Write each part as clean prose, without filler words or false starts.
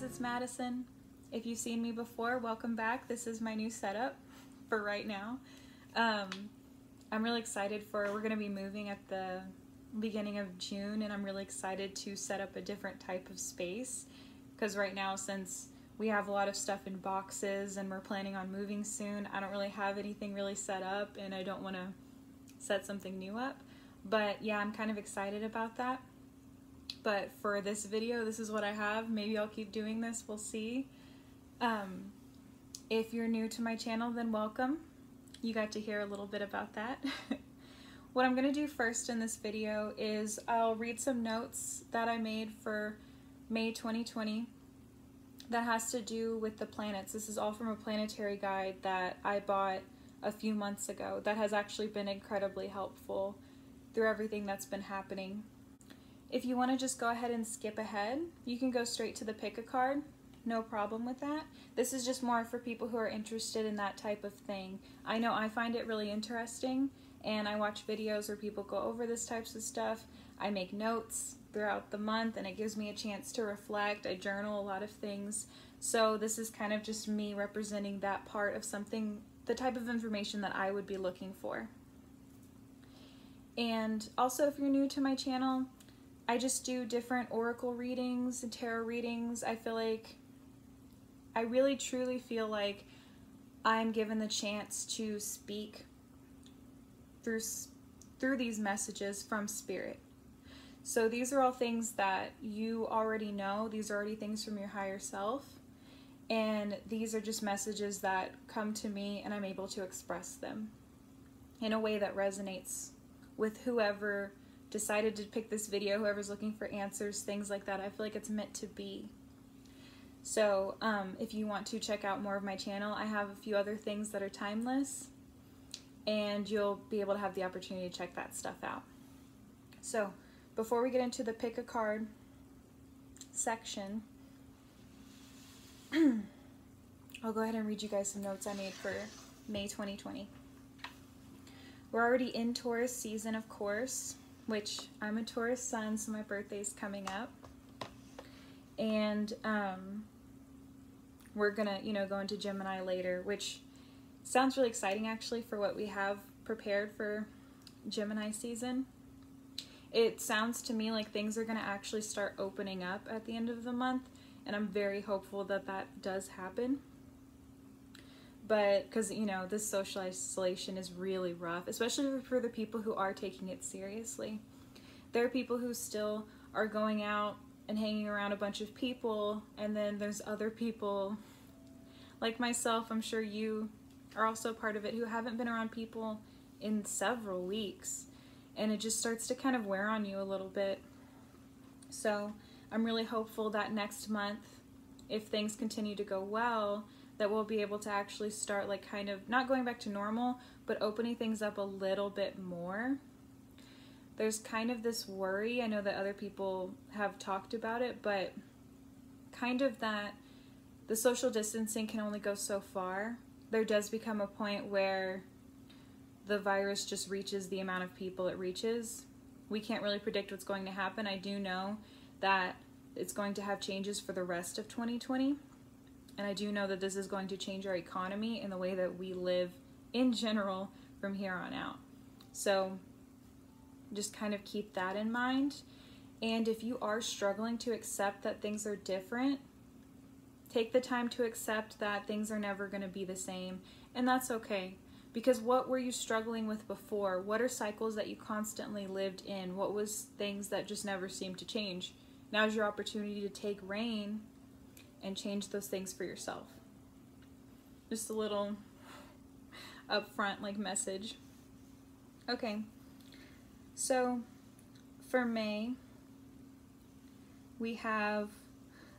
it's Madison. If you've seen me before, welcome back. This is my new setup for right now. I'm really excited we're going to be moving at the beginning of June, and I'm really excited to set up a different type of space, because right now, since we have a lot of stuff in boxes and we're planning on moving soon, I don't really have anything really set up, and I don't want to set something new up. But yeah, I'm kind of excited about that. But for this video, this is what I have. Maybe I'll keep doing this, we'll see. If you're new to my channel, then welcome. You got to hear a little bit about that. What I'm going to do first in this video is I'll read some notes that I made for May 2020 that has to do with the planets. This is all from a planetary guide that I bought a few months ago that has actually been incredibly helpful through everything that's been happening. If you want to just go ahead and skip ahead, you can go straight to the pick a card. No problem with that. This is just more for people who are interested in that type of thing. I know I find it really interesting, and I watch videos where people go over this types of stuff. I make notes throughout the month, and it gives me a chance to reflect. I journal a lot of things. So this is kind of just me representing that part of something, the type of information that I would be looking for. And also, if you're new to my channel, I just do different oracle readings and tarot readings. I really truly feel like I'm given the chance to speak through these messages from Spirit. So these are all things that you already know. These are already things from your higher self. And these are just messages that come to me, and I'm able to express them in a way that resonates with whoever decided to pick this video, whoever's looking for answers, things like that. I feel like it's meant to be. So if you want to check out more of my channel, I have a few other things that are timeless, and you'll be able to have the opportunity to check that stuff out. So before we get into the pick a card section, I'll go ahead and read you guys some notes I made for May 2020. We're already in Taurus season, of course, which I'm a Taurus sun, so my birthday's coming up. And we're gonna, go into Gemini later, which sounds really exciting actually for what we have prepared for Gemini season. It sounds to me like things are gonna actually start opening up at the end of the month, and I'm very hopeful that that does happen. But because, this social isolation is really rough, especially for the people who are taking it seriously. There are people who still are going out and hanging around a bunch of people, and then there's other people like myself, I'm sure you are also part of it, who haven't been around people in several weeks, and it just starts to kind of wear on you a little bit. So I'm really hopeful that next month, if things continue to go well, that we'll be able to actually start kind of not going back to normal, but opening things up a little bit more. There's kind of this worry, I know that other people have talked about it, but kind of that the social distancing can only go so far. There does become a point where the virus just reaches the amount of people it reaches. We can't really predict what's going to happen. I do know that it's going to have changes for the rest of 2020. And I do know that this is going to change our economy and the way that we live in general from here on out. So just kind of keep that in mind. And if you are struggling to accept that things are different, take the time to accept that things are never going to be the same. And that's okay. Because what were you struggling with before? What are cycles that you constantly lived in? What was things that just never seemed to change? Now's your opportunity to take reign and change those things for yourself. Just a little upfront message. Okay, so for May, we have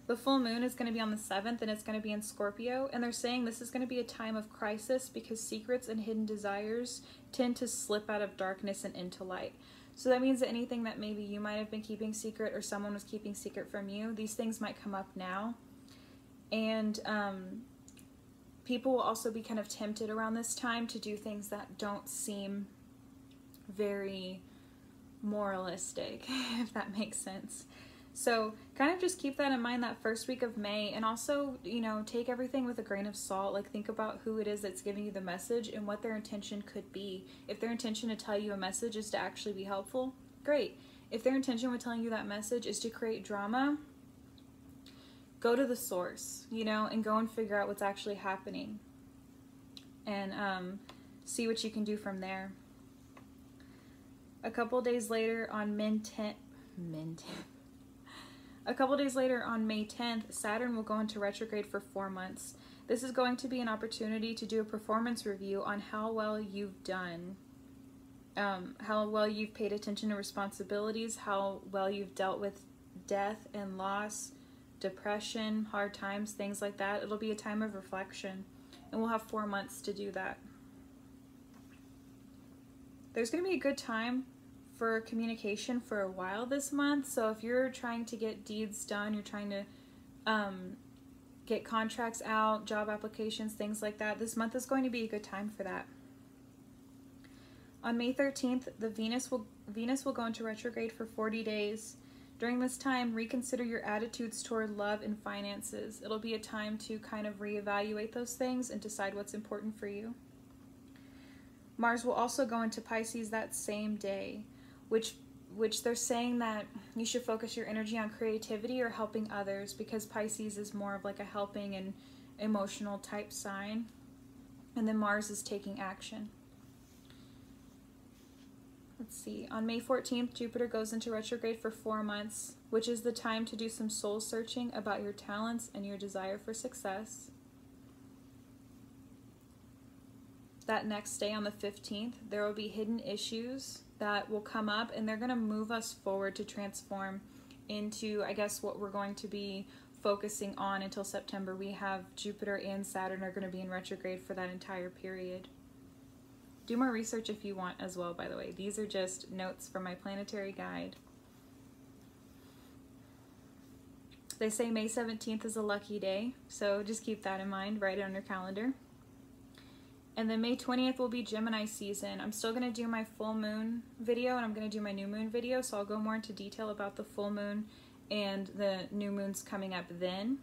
the full moon is going to be on the 7th, and it's going to be in Scorpio, and they're saying this is going to be a time of crisis because secrets and hidden desires tend to slip out of darkness and into light. So that means that anything that maybe you might have been keeping secret or someone was keeping secret from you, these things might come up now. And people will also be kind of tempted around this time to do things that don't seem very moralistic, if that makes sense. So kind of just keep that in mind that first week of May, and also, you know, take everything with a grain of salt. Like, think about who it is that's giving you the message and what their intention could be. If their intention to tell you a message is to actually be helpful, great. If their intention with telling you that message is to create drama, go to the source, you know, and go and figure out what's actually happening, and see what you can do from there. A couple days later on May 10th, Saturn will go into retrograde for 4 months. This is going to be an opportunity to do a performance review on how well you've done, how well you've paid attention to responsibilities, how well you've dealt with death and loss, depression, hard times, things like that. It'll be a time of reflection, and we'll have 4 months to do that. There's going to be a good time for communication for a while this month. So if you're trying to get deeds done, you're trying to get contracts out, job applications, things like that, this month is going to be a good time for that. On May 13th, the Venus will go into retrograde for 40 days. During this time, reconsider your attitudes toward love and finances. It'll be a time to kind of reevaluate those things and decide what's important for you. Mars will also go into Pisces that same day, which they're saying that you should focus your energy on creativity or helping others, because Pisces is more of like a helping and emotional type sign, and then Mars is taking action. Let's see, on May 14th, Jupiter goes into retrograde for 4 months, which is the time to do some soul searching about your talents and your desire for success. That next day, on the 15th, there will be hidden issues that will come up, and they're going to move us forward to transform into, I guess, what we're going to be focusing on until September. We have Jupiter and Saturn are going to be in retrograde for that entire period. Do more research if you want as well, by the way. These are just notes from my planetary guide. They say May 17th is a lucky day, so just keep that in mind. Write it on your calendar. And then May 20th will be Gemini season. I'm still going to do my full moon video, and I'm going to do my new moon video, so I'll go more into detail about the full moon and the new moons coming up then.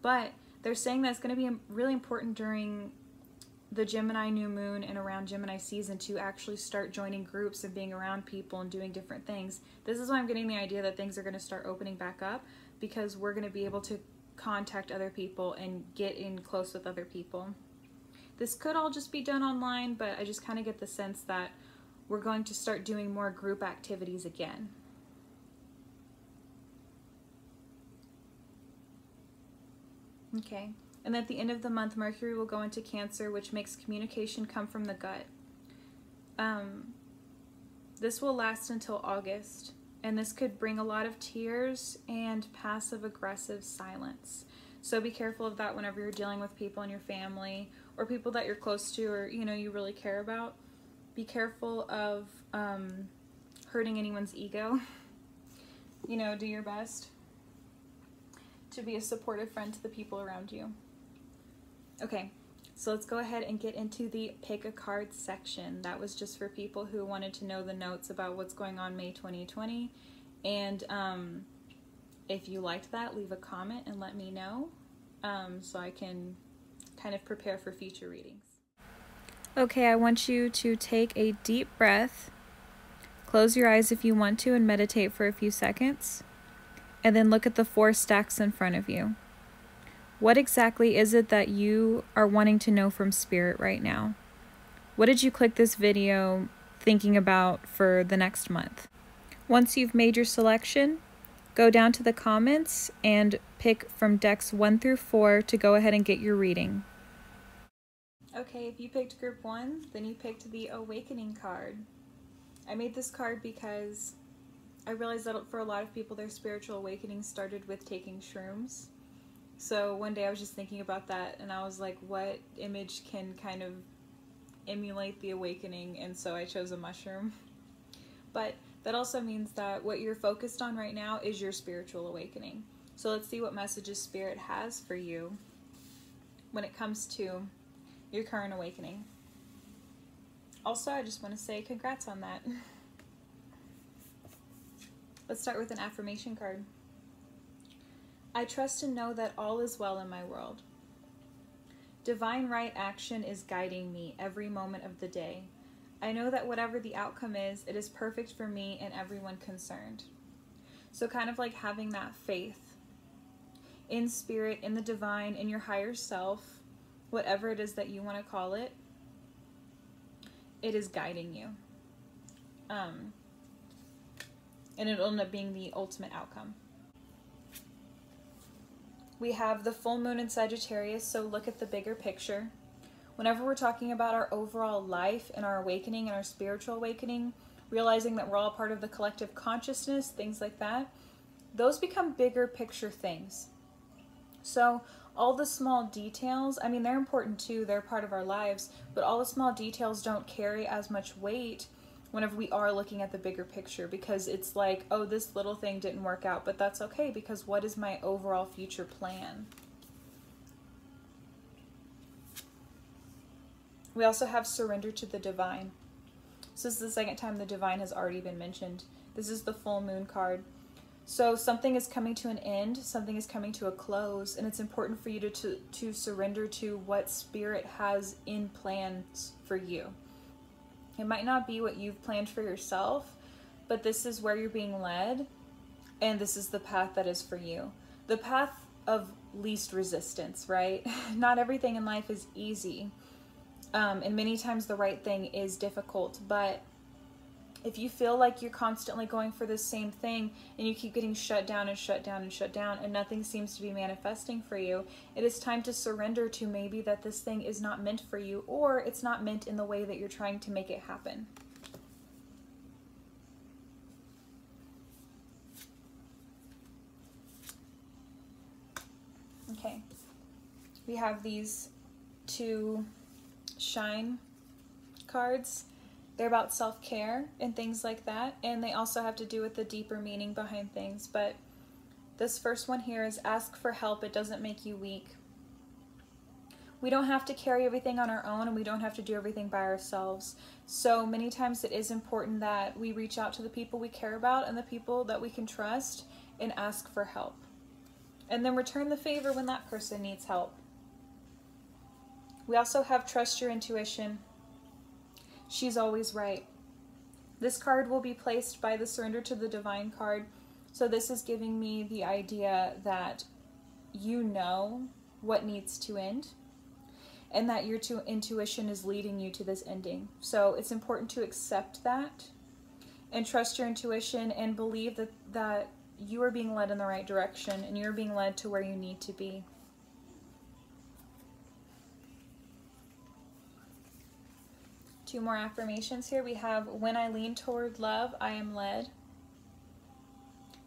But they're saying that it's going to be really important during the Gemini new moon and around Gemini season to actually start joining groups and being around people and doing different things. This is why I'm getting the idea that things are going to start opening back up, because we're going to be able to contact other people and get in close with other people. This could all just be done online, but I just kind of get the sense that we're going to start doing more group activities again. Okay, and at the end of the month, Mercury will go into Cancer, which makes communication come from the gut. This will last until August, and this could bring a lot of tears and passive-aggressive silence. So be careful of that whenever you're dealing with people in your family or people that you're close to or, you know, you really care about. Be careful of hurting anyone's ego. You know, do your best to be a supportive friend to the people around you. Okay, so let's go ahead and get into the pick a card section. That was just for people who wanted to know the notes about what's going on May 2020. And if you liked that, leave a comment and let me know so I can kind of prepare for future readings. Okay, I want you to take a deep breath, close your eyes if you want to, and meditate for a few seconds, and then look at the 4 stacks in front of you. What exactly is it that you are wanting to know from Spirit right now? What did you click this video thinking about for the next month? Once you've made your selection, go down to the comments and pick from decks 1 through 4 to go ahead and get your reading. Okay, if you picked group 1, then you picked the Awakening card. I made this card because I realized that for a lot of people, their spiritual awakening started with taking shrooms. So one day I was just thinking about that, and I was like, what image can kind of emulate the awakening? And so I chose a mushroom. But that also means that what you're focused on right now is your spiritual awakening. So let's see what messages Spirit has for you when it comes to your current awakening. Also, I just want to say congrats on that. Let's start with an affirmation card. I trust and know that all is well in my world. Divine right action is guiding me every moment of the day. I know that whatever the outcome is, it is perfect for me and everyone concerned. So kind of like having that faith in spirit, in the divine, in your higher self, whatever it is that you want to call it, it is guiding you. And it'll end up being the ultimate outcome. We have the full moon in Sagittarius, so look at the bigger picture. Whenever we're talking about our overall life and our awakening and our spiritual awakening, realizing that we're all part of the collective consciousness, things like that, those become bigger picture things. So all the small details, I mean, they're important too, they're part of our lives, but all the small details don't carry as much weight whenever we are looking at the bigger picture, because it's like, oh, this little thing didn't work out, but that's okay, because what is my overall future plan? We also have surrender to the divine. So this is the second time the divine has already been mentioned. This is the full moon card. So something is coming to an end, something is coming to a close, and it's important for you to surrender to what spirit has in plans for you. It might not be what you've planned for yourself, but this is where you're being led, and this is the path that is for you. The path of least resistance, right? Not everything in life is easy, and many times the right thing is difficult, but if you feel like you're constantly going for the same thing and you keep getting shut down and shut down and shut down and nothing seems to be manifesting for you, it is time to surrender to maybe that this thing is not meant for you, or it's not meant in the way that you're trying to make it happen. Okay, we have these two shine cards. They're about self-care and things like that, and they also have to do with the deeper meaning behind things. But this first one here is ask for help. It doesn't make you weak. We don't have to carry everything on our own, and we don't have to do everything by ourselves. So many times it is important that we reach out to the people we care about and the people that we can trust and ask for help. And then return the favor when that person needs help. We also have trust your intuition. She's always right. This card will be placed by the surrender to the divine card. So this is giving me the idea that you know what needs to end and that your intuition is leading you to this ending. So it's important to accept that and trust your intuition and believe that you are being led in the right direction and you're being led to where you need to be. Two more affirmations here. We have, when I lean toward love, I am led.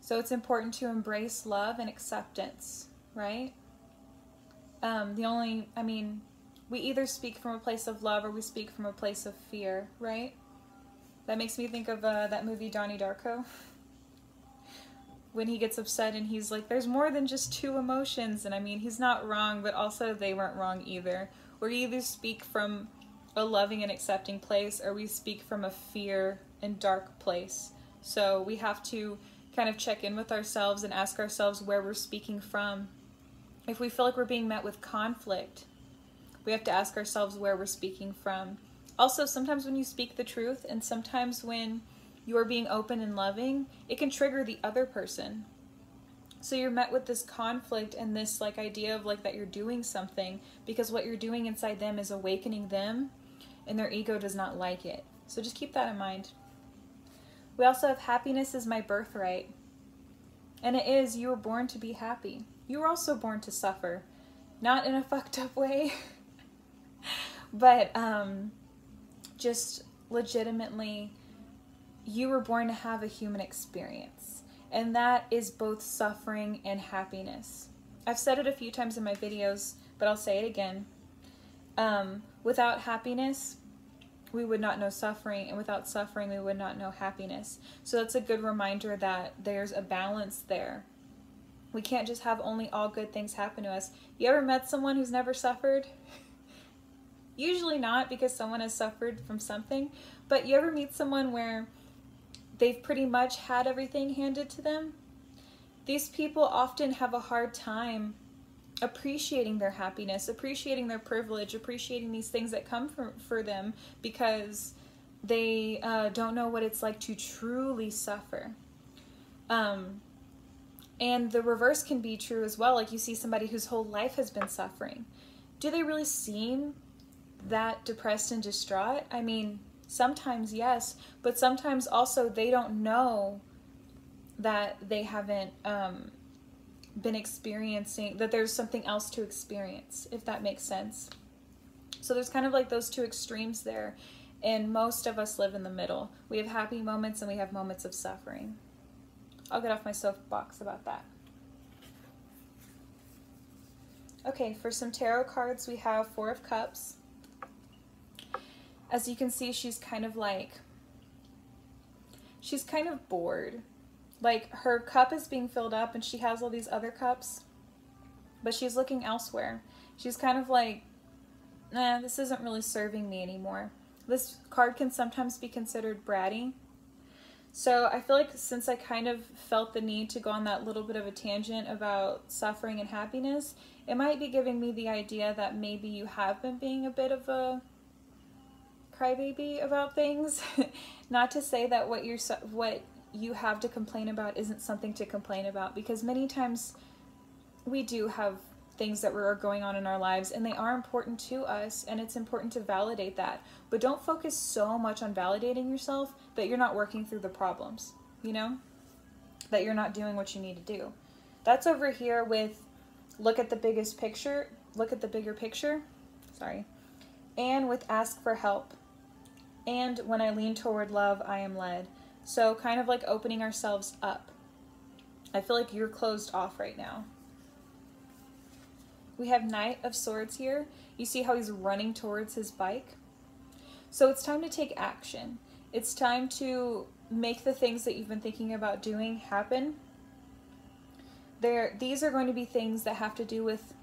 So it's important to embrace love and acceptance, right? We either speak from a place of love or we speak from a place of fear, right? That makes me think of that movie Donnie Darko. When he gets upset and he's like, there's more than just two emotions. And I mean, he's not wrong, but also they weren't wrong either. We either speak from a loving and accepting place, or we speak from a fear and dark place. So we have to kind of check in with ourselves and ask ourselves where we're speaking from. If we feel like we're being met with conflict, we have to ask ourselves where we're speaking from. Also, sometimes when you speak the truth and sometimes when you are being open and loving, it can trigger the other person. So you're met with this conflict and this like idea of like that you're doing something because what you're doing inside them is awakening them and their ego does not like it. So just keep that in mind. We also have happiness is my birthright. And it is, you were born to be happy. You were also born to suffer. Not in a fucked up way, but just legitimately, you were born to have a human experience. And that is both suffering and happiness. I've said it a few times in my videos, but I'll say it again. Without happiness, we would not know suffering, and without suffering, we would not know happiness. So that's a good reminder that there's a balance there. We can't just have only all good things happen to us. You ever met someone who's never suffered? Usually not, because someone has suffered from something. But you ever meet someone where they've pretty much had everything handed to them. These people often have a hard time appreciating their happiness, appreciating their privilege, appreciating these things that come for them, because they don't know what it's like to truly suffer. And the reverse can be true as well. Like, you see somebody whose whole life has been suffering. Do they really seem that depressed and distraught? I mean, sometimes yes, but sometimes also they don't know that they haven't been experiencing, that there's something else to experience, if that makes sense. So there's kind of like those two extremes there, and most of us live in the middle. We have happy moments and we have moments of suffering. I'll get off my soapbox about that. Okay, for some tarot cards, we have Four of Cups. As you can see, she's kind of bored. Like, her cup is being filled up and she has all these other cups, but she's looking elsewhere. She's kind of like, nah, this isn't really serving me anymore. This card can sometimes be considered bratty. So I feel like, since I kind of felt the need to go on that little bit of a tangent about suffering and happiness, it might be giving me the idea that maybe you have been being a bit of a crybaby about things. Not to say that what you have to complain about isn't something to complain about, because many times we do have things that are going on in our lives and they are important to us, and it's important to validate that. But don't focus so much on validating yourself that you're not working through the problems, you know? That you're not doing what you need to do. That's over here with look at the biggest picture, look at the bigger picture, sorry, and with ask for help. And when I lean toward love, I am led. So kind of like opening ourselves up. I feel like you're closed off right now. We have Knight of Swords here. You see how he's running towards his bike? So it's time to take action. It's time to make the things that you've been thinking about doing happen. These are going to be things that have to do with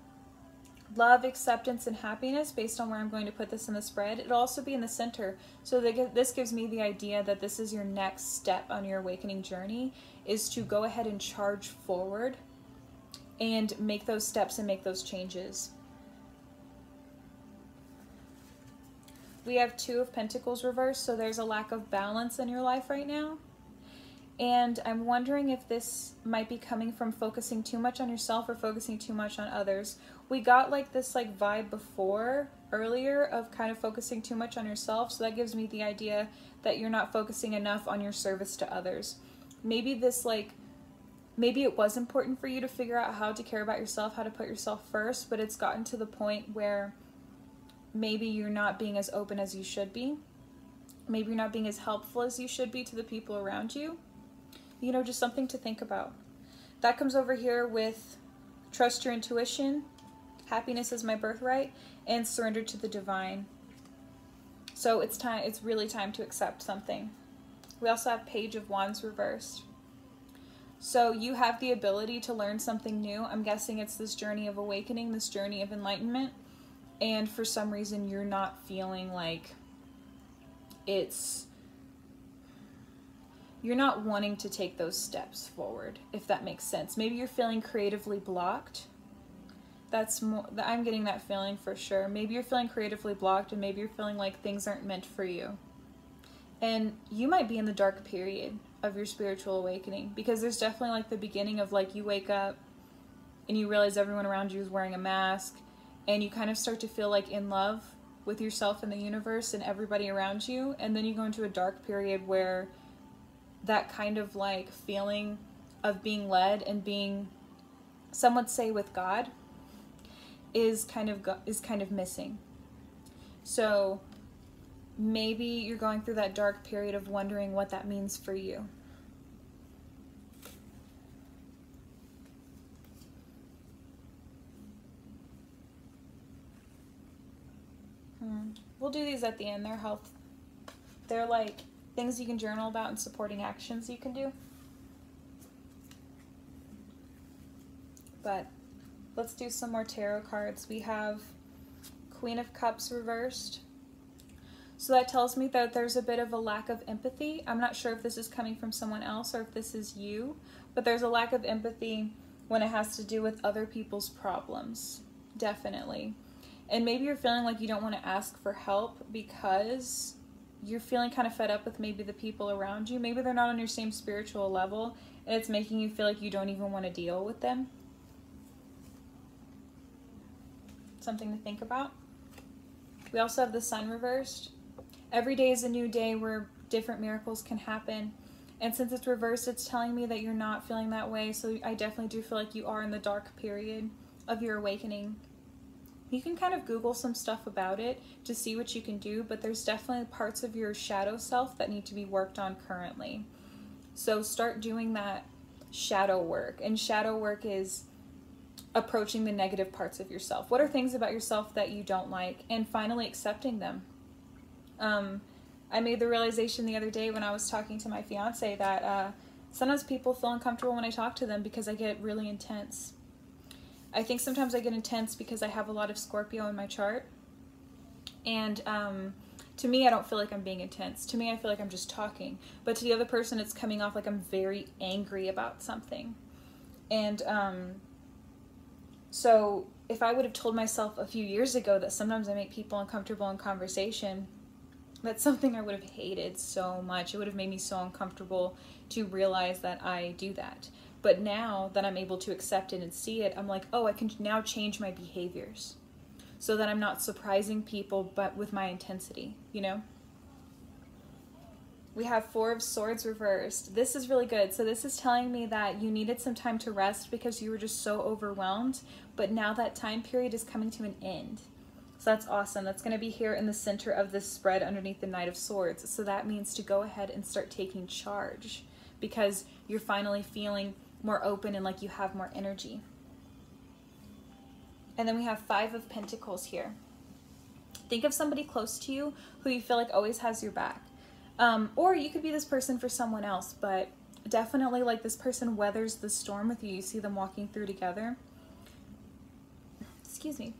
love, acceptance, and happiness based on where I'm going to put this in the spread. It'll also be in the center. So this gives me the idea that this is your next step on your awakening journey, is to go ahead and charge forward and make those steps and make those changes. We have Two of Pentacles reversed, so there's a lack of balance in your life right now. And I'm wondering if this might be coming from focusing too much on yourself or focusing too much on others. We got like this like vibe earlier of kind of focusing too much on yourself, so that gives me the idea that you're not focusing enough on your service to others. Maybe maybe it was important for you to figure out how to care about yourself, how to put yourself first, but it's gotten to the point where maybe you're not being as open as you should be. Maybe you're not being as helpful as you should be to the people around you. You know, just something to think about. That comes over here with trust your intuition, happiness is my birthright, and surrender to the divine. So it's really time to accept something. We also have Page of Wands reversed. So you have the ability to learn something new. I'm guessing it's this journey of awakening, this journey of enlightenment. And for some reason, you're not feeling like you're not wanting to take those steps forward, if that makes sense. Maybe you're feeling creatively blocked. I'm getting that feeling for sure. Maybe you're feeling creatively blocked, and maybe you're feeling like things aren't meant for you. And you might be in the dark period of your spiritual awakening, because there's definitely like the beginning of like you wake up and you realize everyone around you is wearing a mask, and you kind of start to feel like in love with yourself and the universe and everybody around you. And then you go into a dark period where that kind of like feeling of being led and being, some would say, with God is kind of missing. So maybe you're going through that dark period of wondering what that means for you. We'll do these at the end. They're like things you can journal about and supporting actions you can do. But let's do some more tarot cards. We have Queen of Cups reversed. So that tells me that there's a bit of a lack of empathy. I'm not sure if this is coming from someone else or if this is you, but there's a lack of empathy when it has to do with other people's problems. Definitely. And maybe you're feeling like you don't want to ask for help because you're feeling kind of fed up with maybe the people around you. Maybe they're not on your same spiritual level, and it's making you feel like you don't even want to deal with them. Something to think about. We also have the sun reversed. Every day is a new day where different miracles can happen. And since it's reversed, it's telling me that you're not feeling that way. So I definitely do feel like you are in the dark period of your awakening. You can kind of Google some stuff about it to see what you can do, but there's definitely parts of your shadow self that need to be worked on currently. So start doing that shadow work. And shadow work is approaching the negative parts of yourself. What are things about yourself that you don't like? And finally accepting them. I made the realization the other day when I was talking to my fiance that sometimes people feel uncomfortable when I talk to them because I get really intense. I think sometimes I get intense because I have a lot of Scorpio in my chart. And to me, I don't feel like I'm being intense. To me, I feel like I'm just talking. But to the other person, it's coming off like I'm very angry about something. And so if I would have told myself a few years ago that sometimes I make people uncomfortable in conversation, that's something I would have hated so much. It would have made me so uncomfortable to realize that I do that. But now that I'm able to accept it and see it, I'm like, oh, I can now change my behaviors so that I'm not surprising people, but with my intensity, you know? We have Four of Swords reversed. This is really good. So this is telling me that you needed some time to rest because you were just so overwhelmed, but now that time period is coming to an end. So that's awesome. That's going to be here in the center of this spread underneath the Knight of Swords. So that means to go ahead and start taking charge because you're finally feeling more open and like you have more energy. And then we have Five of Pentacles here. Think of somebody close to you who you feel like always has your back. Or you could be this person for someone else, but definitely like this person weathers the storm with you. You see them walking through together. Excuse me.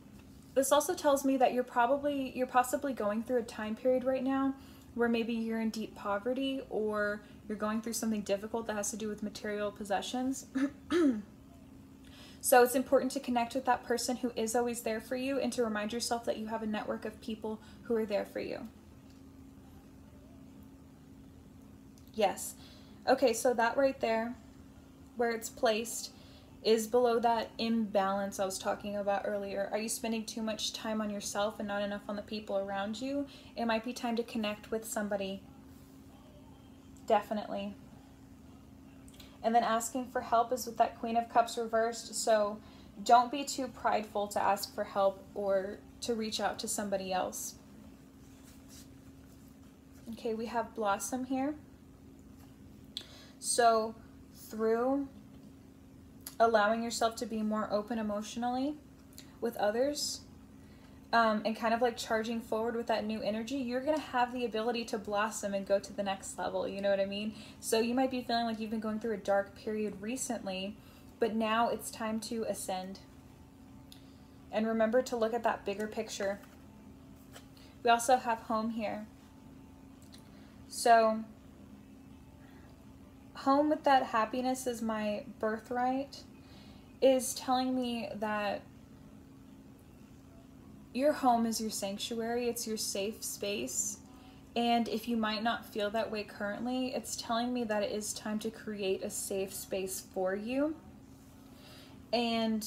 This also tells me that you're possibly going through a time period right now where maybe you're in deep poverty or you're going through something difficult that has to do with material possessions. So it's important to connect with that person who is always there for you and to remind yourself that you have a network of people who are there for you. Yes. Okay, so that right there, where it's placed, is below that imbalance I was talking about earlier. Are you spending too much time on yourself and not enough on the people around you? It might be time to connect with somebody. Definitely. And then asking for help is with that Queen of Cups reversed. So don't be too prideful to ask for help or to reach out to somebody else. Okay, we have Blossom here. So through allowing yourself to be more open emotionally with others and kind of like charging forward with that new energy, you're going to have the ability to blossom and go to the next level. You know what I mean? So you might be feeling like you've been going through a dark period recently, but now it's time to ascend. And remember to look at that bigger picture. We also have Home here. So home with that happiness is my birthright is telling me that your home is your sanctuary, it's your safe space. And if you might not feel that way currently, it's telling me that it is time to create a safe space for you. And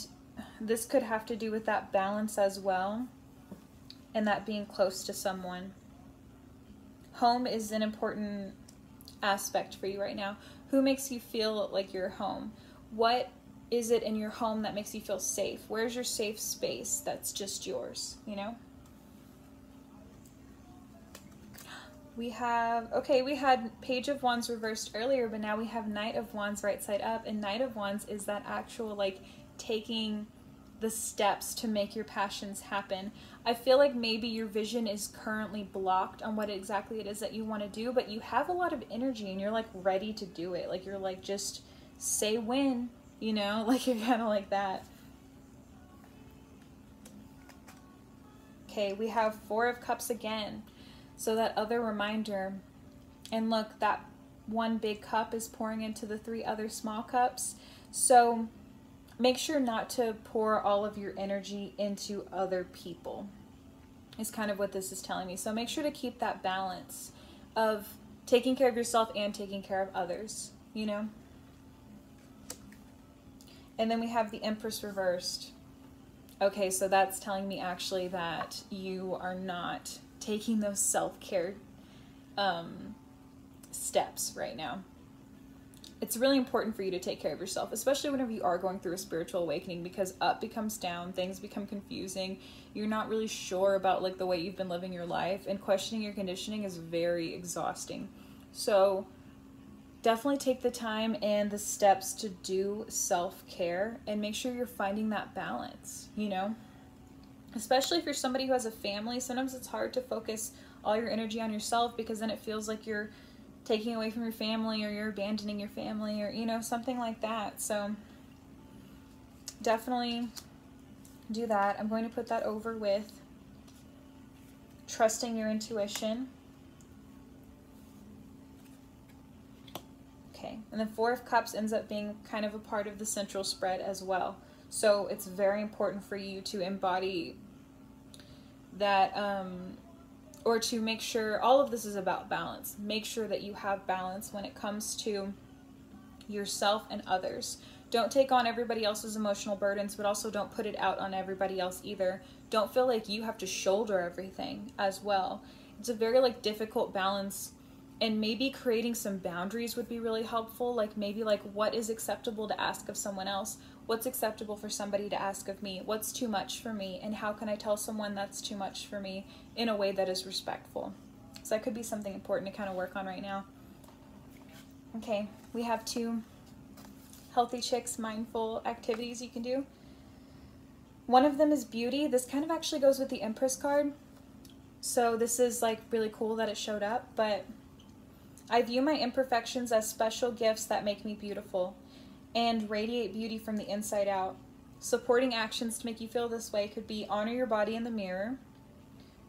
this could have to do with that balance as well, and that being close to someone. Home is an important aspect for you right now. Who makes you feel like you're home? What is it in your home that makes you feel safe? Where's your safe space that's just yours, you know? We have, okay, we had Page of Wands reversed earlier, but now we have Knight of Wands right side up. And Knight of Wands is that actual, like, taking the steps to make your passions happen. I feel like maybe your vision is currently blocked on what exactly it is that you want to do, but you have a lot of energy and you're like ready to do it. Like you're like, just say when, you know, like you're kind of like that. Okay, we have Four of Cups again. So that other reminder, and look, that one big cup is pouring into the 3 other small cups. So make sure not to pour all of your energy into other people, is kind of what this is telling me. So make sure to keep that balance of taking care of yourself and taking care of others, you know? And then we have the Empress reversed. Okay, so that's telling me actually that you are not taking those self-care steps right now. It's really important for you to take care of yourself, especially whenever you are going through a spiritual awakening, because up becomes down, things become confusing, you're not really sure about like the way you've been living your life, and questioning your conditioning is very exhausting. So definitely take the time and the steps to do self-care and make sure you're finding that balance, you know? Especially if you're somebody who has a family, sometimes it's hard to focus all your energy on yourself, because then it feels like you're taking away from your family, or you're abandoning your family, or, you know, something like that. So definitely do that. I'm going to put that over with trusting your intuition. Okay, and then 4 of Cups ends up being kind of a part of the central spread as well. So it's very important for you to embody that, or to make sure, all of this is about balance. Make sure that you have balance when it comes to yourself and others. Don't take on everybody else's emotional burdens, but also don't put it out on everybody else either. Don't feel like you have to shoulder everything as well. It's a very like difficult balance, and maybe creating some boundaries would be really helpful. Like maybe like, what is acceptable to ask of someone else? What's acceptable for somebody to ask of me? What's too much for me? And how can I tell someone that's too much for me in a way that is respectful? So that could be something important to kind of work on right now. Okay, we have 2 Healthy Chicks mindful activities you can do. One of them is beauty. This kind of actually goes with the Empress card. So this is like really cool that it showed up, but I view my imperfections as special gifts that make me beautiful and radiate beauty from the inside out. Supporting actions to make you feel this way could be honor your body in the mirror,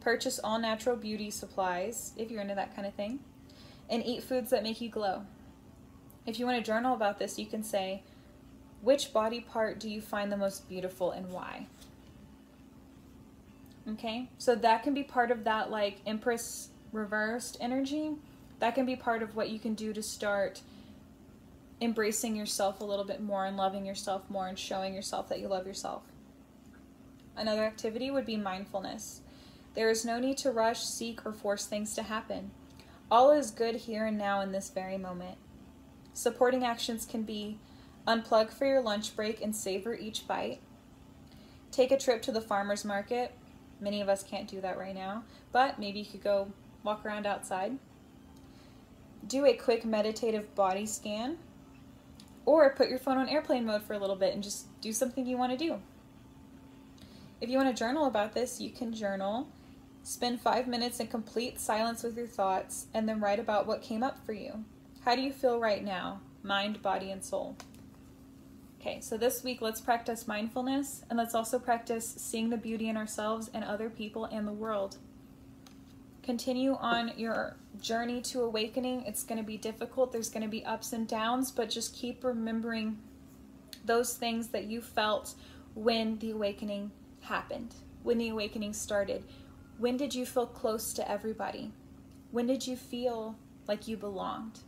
purchase all natural beauty supplies, if you're into that kind of thing, and eat foods that make you glow. If you want to journal about this, you can say, which body part do you find the most beautiful and why? Okay, so that can be part of that like Empress reversed energy. That can be part of what you can do to start embracing yourself a little bit more and loving yourself more and showing yourself that you love yourself. Another activity would be mindfulness. There is no need to rush, seek, or force things to happen. All is good here and now in this very moment. Supporting actions can be unplug for your lunch break and savor each bite. Take a trip to the farmer's market. Many of us can't do that right now, but maybe you could go walk around outside. Do a quick meditative body scan, or put your phone on airplane mode for a little bit and just do something you want to do. If you want to journal about this, you can journal. Spend 5 minutes in complete silence with your thoughts, and then write about what came up for you. How do you feel right now? Mind, body, and soul. Okay, so this week let's practice mindfulness, and let's also practice seeing the beauty in ourselves and other people and the world. Continue on your journey to awakening. It's going to be difficult. There's going to be ups and downs, but just keep remembering those things that you felt when the awakening happened, when the awakening started. When did you feel close to everybody? When did you feel like you belonged?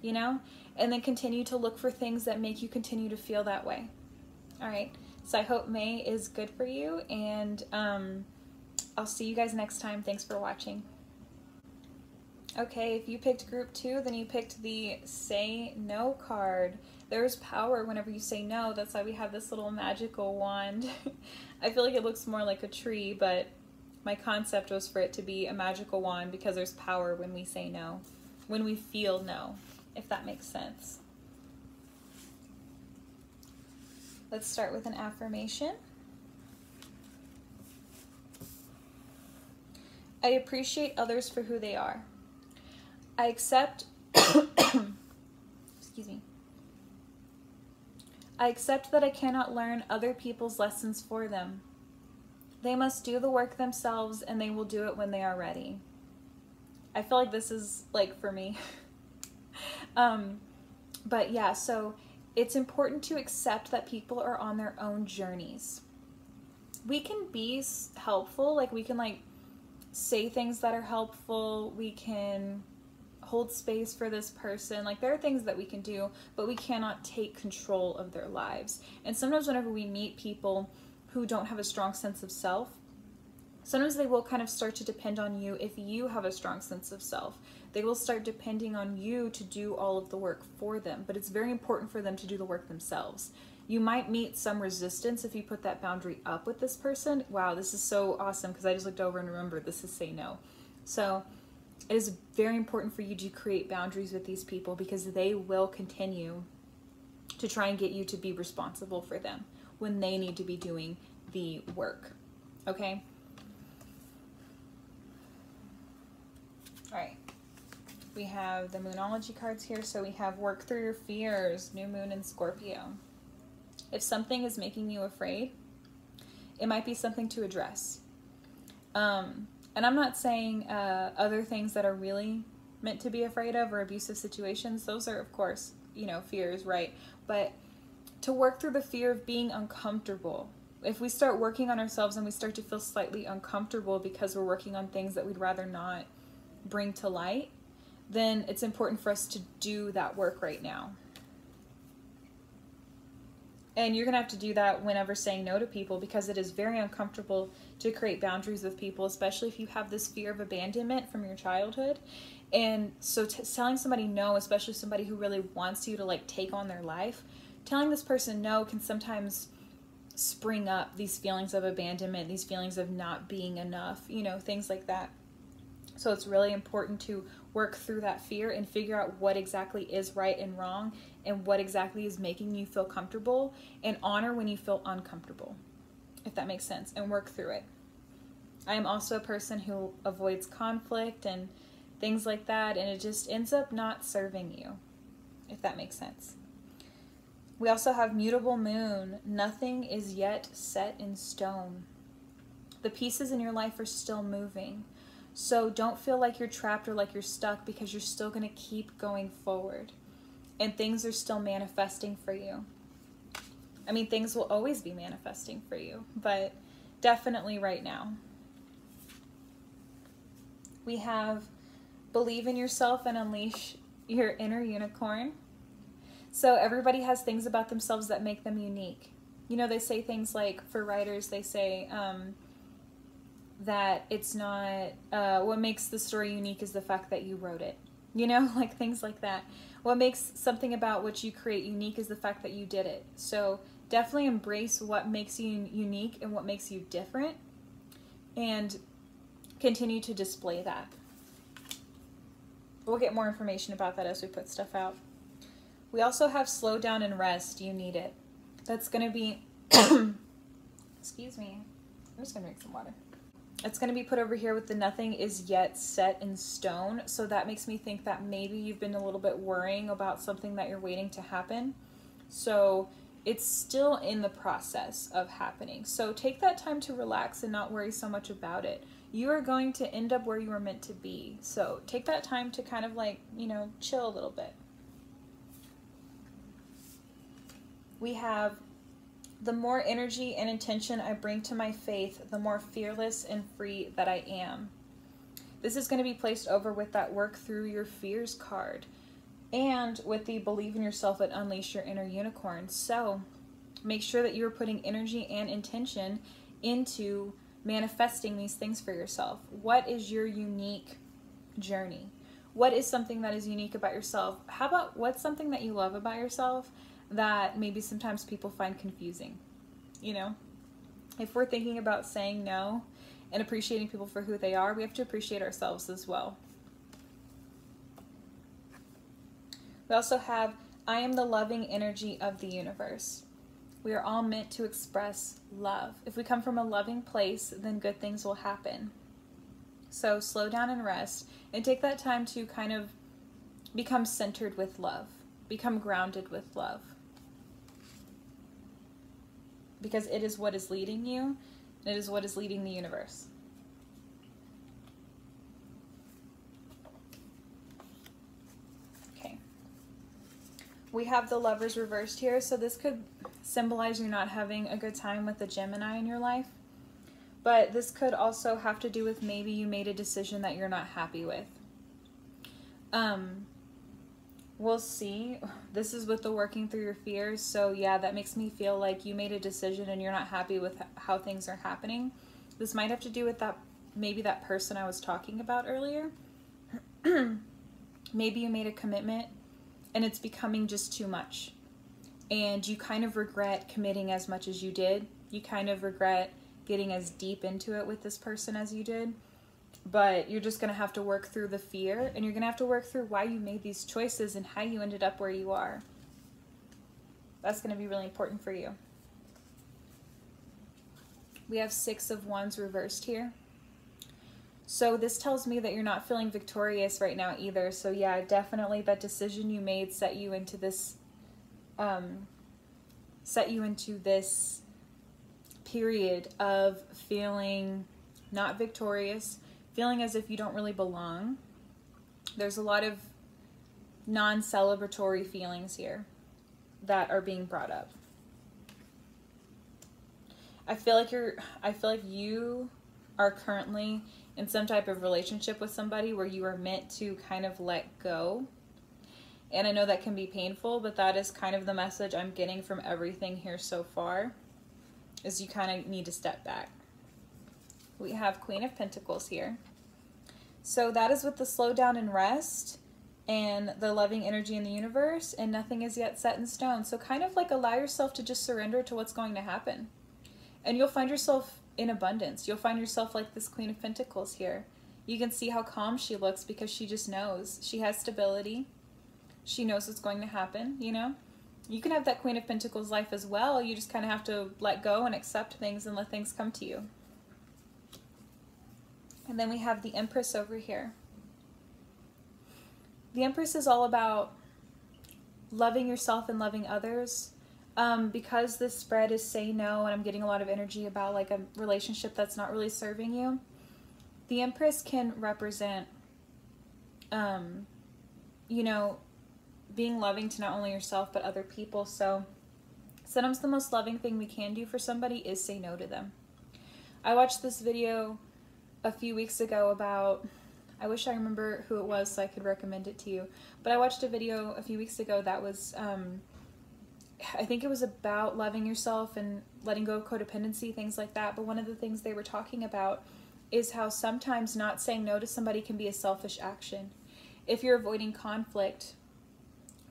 You know? And then continue to look for things that make you continue to feel that way. All right. So I hope May is good for you, and I'll see you guys next time. Thanks for watching. Okay, if you picked group 2, then you picked the Say No card. There's power whenever you say no. That's why we have this little magical wand. I feel like it looks more like a tree, but my concept was for it to be a magical wand because there's power when we say no, when we feel no, if that makes sense. Let's start with an affirmation. I appreciate others for who they are. I accept, excuse me. I accept that I cannot learn other people's lessons for them. They must do the work themselves, and they will do it when they are ready. I feel like this is like for me. But yeah, so it's important to accept that people are on their own journeys. We can be helpful, like we can like say things that are helpful, we can hold space for this person, like there are things that we can do, but we cannot take control of their lives. And sometimes whenever we meet people who don't have a strong sense of self, sometimes they will kind of start to depend on you. If you have a strong sense of self, they will start depending on you to do all of the work for them, but it's very important for them to do the work themselves. You might meet some resistance if you put that boundary up with this person. Wow, this is so awesome because I just looked over and remembered this is say no. So it is very important for you to create boundaries with these people because they will continue to try and get you to be responsible for them when they need to be doing the work. Okay? All right. We have the Moonology cards here. So we have work through your fears, new moon in Scorpio. If something is making you afraid, it might be something to address. And I'm not saying other things that are really meant to be afraid of or abusive situations. Those are, of course, you know, fears, right? But to work through the fear of being uncomfortable. If we start working on ourselves and we start to feel slightly uncomfortable because we're working on things that we'd rather not bring to light, then it's important for us to do that work right now. And you're going to have to do that whenever saying no to people because it is very uncomfortable to create boundaries with people, especially if you have this fear of abandonment from your childhood. And so telling somebody no, especially somebody who really wants you to like take on their life, telling this person no can sometimes spring up these feelings of abandonment, these feelings of not being enough, you know, things like that. So it's really important to work through that fear and figure out what exactly is right and wrong and what exactly is making you feel comfortable, and honor when you feel uncomfortable, if that makes sense, and work through it. I am also a person who avoids conflict and things like that, and it just ends up not serving you, if that makes sense. We also have mutable moon. Nothing is yet set in stone. The pieces in your life are still moving. So don't feel like you're trapped or like you're stuck because you're still going to keep going forward. And things are still manifesting for you. I mean, things will always be manifesting for you, but definitely right now. We have believe in yourself and unleash your inner unicorn. So everybody has things about themselves that make them unique. You know, they say things like, for writers, they say that it's not, what makes the story unique is the fact that you wrote it. You know, like things like that. What makes something about what you create unique is the fact that you did it. So definitely embrace what makes you unique and what makes you different, and continue to display that. We'll get more information about that as we put stuff out. We also have slow down and rest. You need it. That's going to be, excuse me, I'm just going to drink some water. It's going to be put over here with the nothing is yet set in stone. So that makes me think that maybe you've been a little bit worrying about something that you're waiting to happen. So it's still in the process of happening. So take that time to relax and not worry so much about it. You are going to end up where you were meant to be. So take that time to kind of like, you know, chill a little bit. We have the more energy and intention I bring to my faith, the more fearless and free that I am. This is going to be placed over with that work through your fears card and with the believe in yourself and unleash your inner unicorn. So make sure that you're putting energy and intention into manifesting these things for yourself. What is your unique journey? What is something that is unique about yourself? How about what's something that you love about yourself that maybe sometimes people find confusing? You know, if we're thinking about saying no and appreciating people for who they are, we have to appreciate ourselves as well. We also have, I am the loving energy of the universe. We are all meant to express love. If we come from a loving place, then good things will happen. So slow down and rest and take that time to kind of become centered with love, become grounded with love. Because it is what is leading you, and it is what is leading the universe. We have the Lovers reversed here, so this could symbolize you not having a good time with the Gemini in your life. But this could also have to do with maybe you made a decision that you're not happy with. We'll see. This is with the working through your fears. So yeah, that makes me feel like you made a decision and you're not happy with how things are happening. This might have to do with that, maybe that person I was talking about earlier. Maybe you made a commitment and it's becoming just too much. And you kind of regret committing as much as you did. You kind of regret getting as deep into it with this person as you did. But you're just going to have to work through the fear, and you're going to have to work through why you made these choices and how you ended up where you are. That's going to be really important for you. We have 6 of Wands reversed here. So this tells me that you're not feeling victorious right now either. So yeah, definitely that decision you made set you into this period of feeling not victorious, feeling as if you don't really belong. There's a lot of non-celebratory feelings here that are being brought up. I feel like you are currently in some type of relationship with somebody where you are meant to kind of let go. And I know that can be painful, but that is kind of the message I'm getting from everything here so far, is you kind of need to step back. We have Queen of Pentacles here. So that is with the slow down and rest and the loving energy in the universe, and nothing is yet set in stone. So kind of like allow yourself to just surrender to what's going to happen. And you'll find yourself in abundance. You'll find yourself like this Queen of Pentacles here. You can see how calm she looks because she just knows. She has stability. She knows what's going to happen, you know? You can have that Queen of Pentacles life as well. You just kind of have to let go and accept things and let things come to you. And then we have the Empress over here. The Empress is all about loving yourself and loving others. Because this spread is say no, and I'm getting a lot of energy about like a relationship that's not really serving you, the Empress can represent, you know, being loving to not only yourself but other people. So sometimes the most loving thing we can do for somebody is say no to them. I watched this video a few weeks ago about, I wish I remember who it was so I could recommend it to you, but I watched a video a few weeks ago that was, I think it was about loving yourself and letting go of codependency, things like that. But one of the things they were talking about is how sometimes not saying no to somebody can be a selfish action. If you're avoiding conflict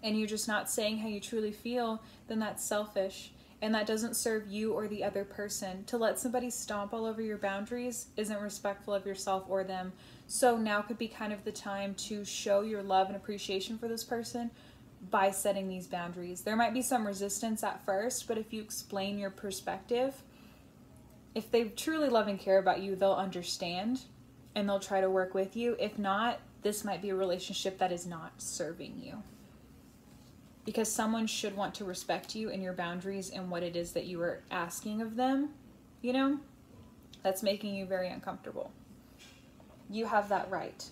and you're just not saying how you truly feel, then that's selfish. And that doesn't serve you or the other person. To let somebody stomp all over your boundaries isn't respectful of yourself or them. So now could be kind of the time to show your love and appreciation for this person by setting these boundaries. There might be some resistance at first, but if you explain your perspective, if they truly love and care about you, they'll understand and they'll try to work with you. If not, this might be a relationship that is not serving you. Because someone should want to respect you and your boundaries and what it is that you are asking of them, you know? That's making you very uncomfortable. You have that right.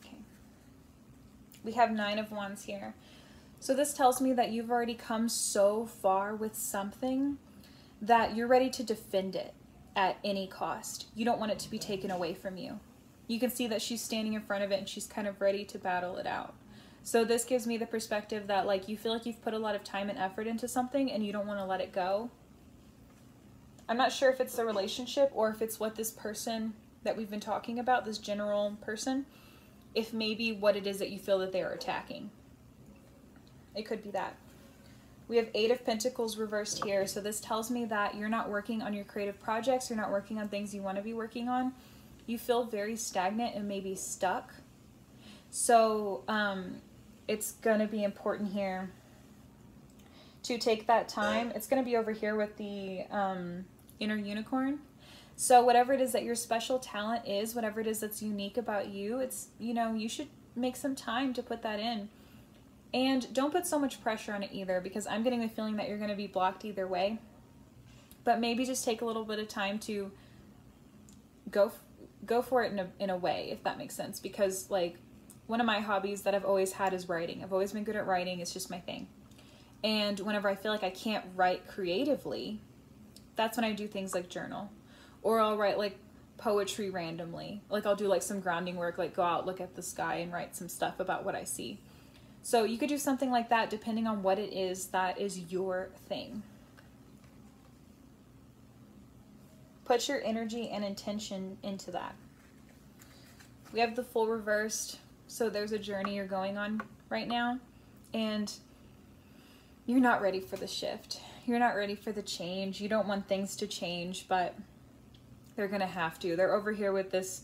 Okay. We have 9 of Wands here. So this tells me that you've already come so far with something that you're ready to defend it at any cost. You don't want it to be taken away from you. You can see that she's standing in front of it and she's kind of ready to battle it out. So this gives me the perspective that like you feel like you've put a lot of time and effort into something and you don't want to let it go. I'm not sure if it's the relationship or if it's what this person that we've been talking about, this general person, if maybe what it is that you feel that they are attacking. It could be that. We have 8 of Pentacles reversed here. So this tells me that you're not working on your creative projects. You're not working on things you want to be working on. You feel very stagnant and maybe stuck. So it's going to be important here to take that time. It's going to be over here with the inner unicorn. So whatever it is that your special talent is, whatever it is that's unique about you, it's, you know, you should make some time to put that in. And don't put so much pressure on it either, because I'm getting the feeling that you're going to be blocked either way. But maybe just take a little bit of time to go for it in a way, if that makes sense. Because like one of my hobbies that I've always had is writing. I've always been good at writing. It's just my thing. And whenever I feel like I can't write creatively, that's when I do things like journal. Or I'll write like poetry randomly. Like I'll do like some grounding work, like go out, look at the sky and write some stuff about what I see. So you could do something like that depending on what it is that is your thing. Put your energy and intention into that. We have the Fool reversed. So there's a journey you're going on right now, and you're not ready for the shift. You're not ready for the change. You don't want things to change, but they're gonna have to. They're over here with this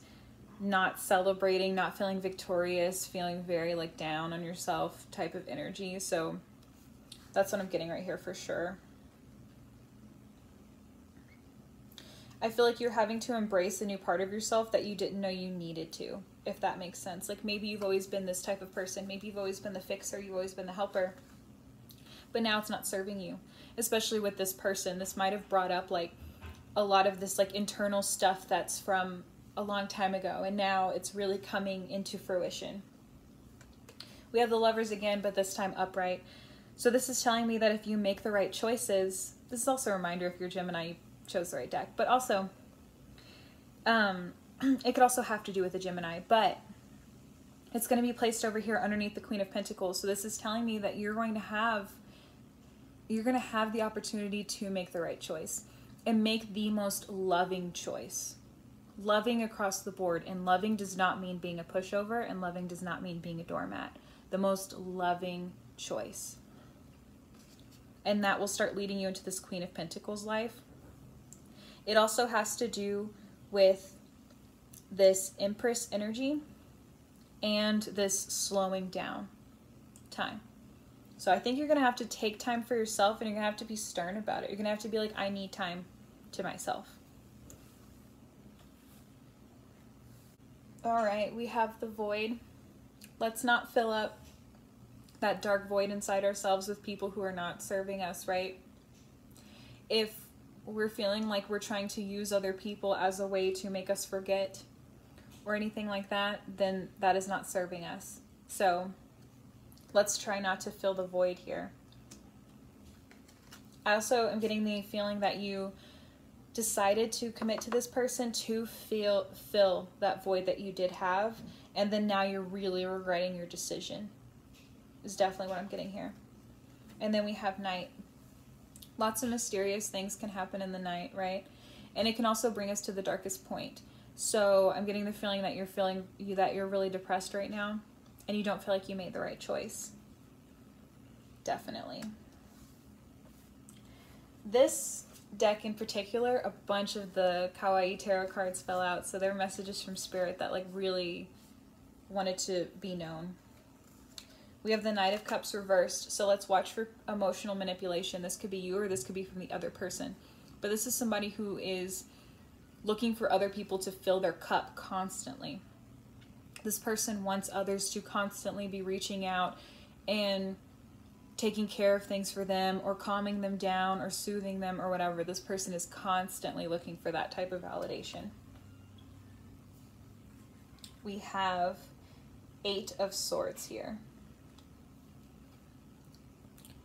not celebrating, not feeling victorious, feeling very like down on yourself type of energy. So that's what I'm getting right here for sure. I feel like you're having to embrace a new part of yourself that you didn't know you needed to, if that makes sense. Like maybe you've always been this type of person. Maybe you've always been the fixer. You've always been the helper. But now it's not serving you, especially with this person. This might have brought up like a lot of this like internal stuff that's from a long time ago, and now it's really coming into fruition. We have the Lovers again, but this time upright. So this is telling me that if you make the right choices, this is also a reminder if you're Gemini, you chose the right deck, but also it could also have to do with the Gemini, but it's going to be placed over here underneath the Queen of Pentacles. So this is telling me that you're going to have the opportunity to make the right choice and make the most loving choice. Loving across the board, and loving does not mean being a pushover, and loving does not mean being a doormat. The most loving choice. And that will start leading you into this Queen of Pentacles life. It also has to do with this Empress energy and this slowing down time. So I think you're going to have to take time for yourself, and you're going to have to be stern about it. You're going to have to be like, I need time to myself. All right, we have the Void. Let's not fill up that dark void inside ourselves with people who are not serving us, right? If we're feeling like we're trying to use other people as a way to make us forget or anything like that, then that is not serving us. So let's try not to fill the void here. I also am getting the feeling that you decided to commit to this person to fill that void that you did have, and then now you're really regretting your decision, is definitely what I'm getting here. And then we have Night. Lots of mysterious things can happen in the night, right? And it can also bring us to the darkest point. So I'm getting the feeling that you're really depressed right now, and you don't feel like you made the right choice. Definitely. This deck in particular, a bunch of the Kawaii Tarot cards fell out, so they're messages from Spirit that like really wanted to be known. We have the Knight of Cups reversed, so let's watch for emotional manipulation. This could be you, or this could be from the other person. But this is somebody who is looking for other people to fill their cup constantly. This person wants others to constantly be reaching out and taking care of things for them, or calming them down, or soothing them, or whatever. This person is constantly looking for that type of validation. We have 8 of Swords here.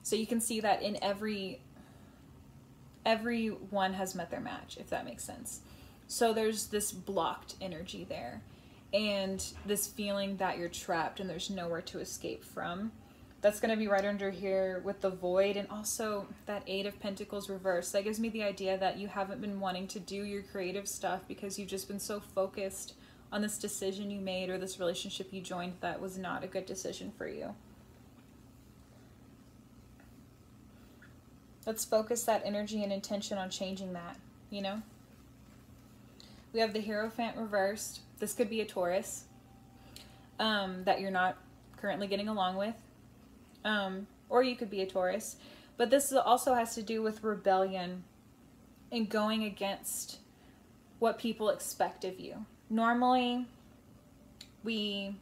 So you can see that in everyone has met their match, if that makes sense. So there's this blocked energy there, and this feeling that you're trapped and there's nowhere to escape from. That's going to be right under here with the Void, and also that 8 of Pentacles reversed. That gives me the idea that you haven't been wanting to do your creative stuff because you've just been so focused on this decision you made or this relationship you joined that was not a good decision for you. Let's focus that energy and intention on changing that, you know? We have the Hierophant reversed. This could be a Taurus that you're not currently getting along with. Or you could be a Taurus. But this also has to do with rebellion and going against what people expect of you. Normally, we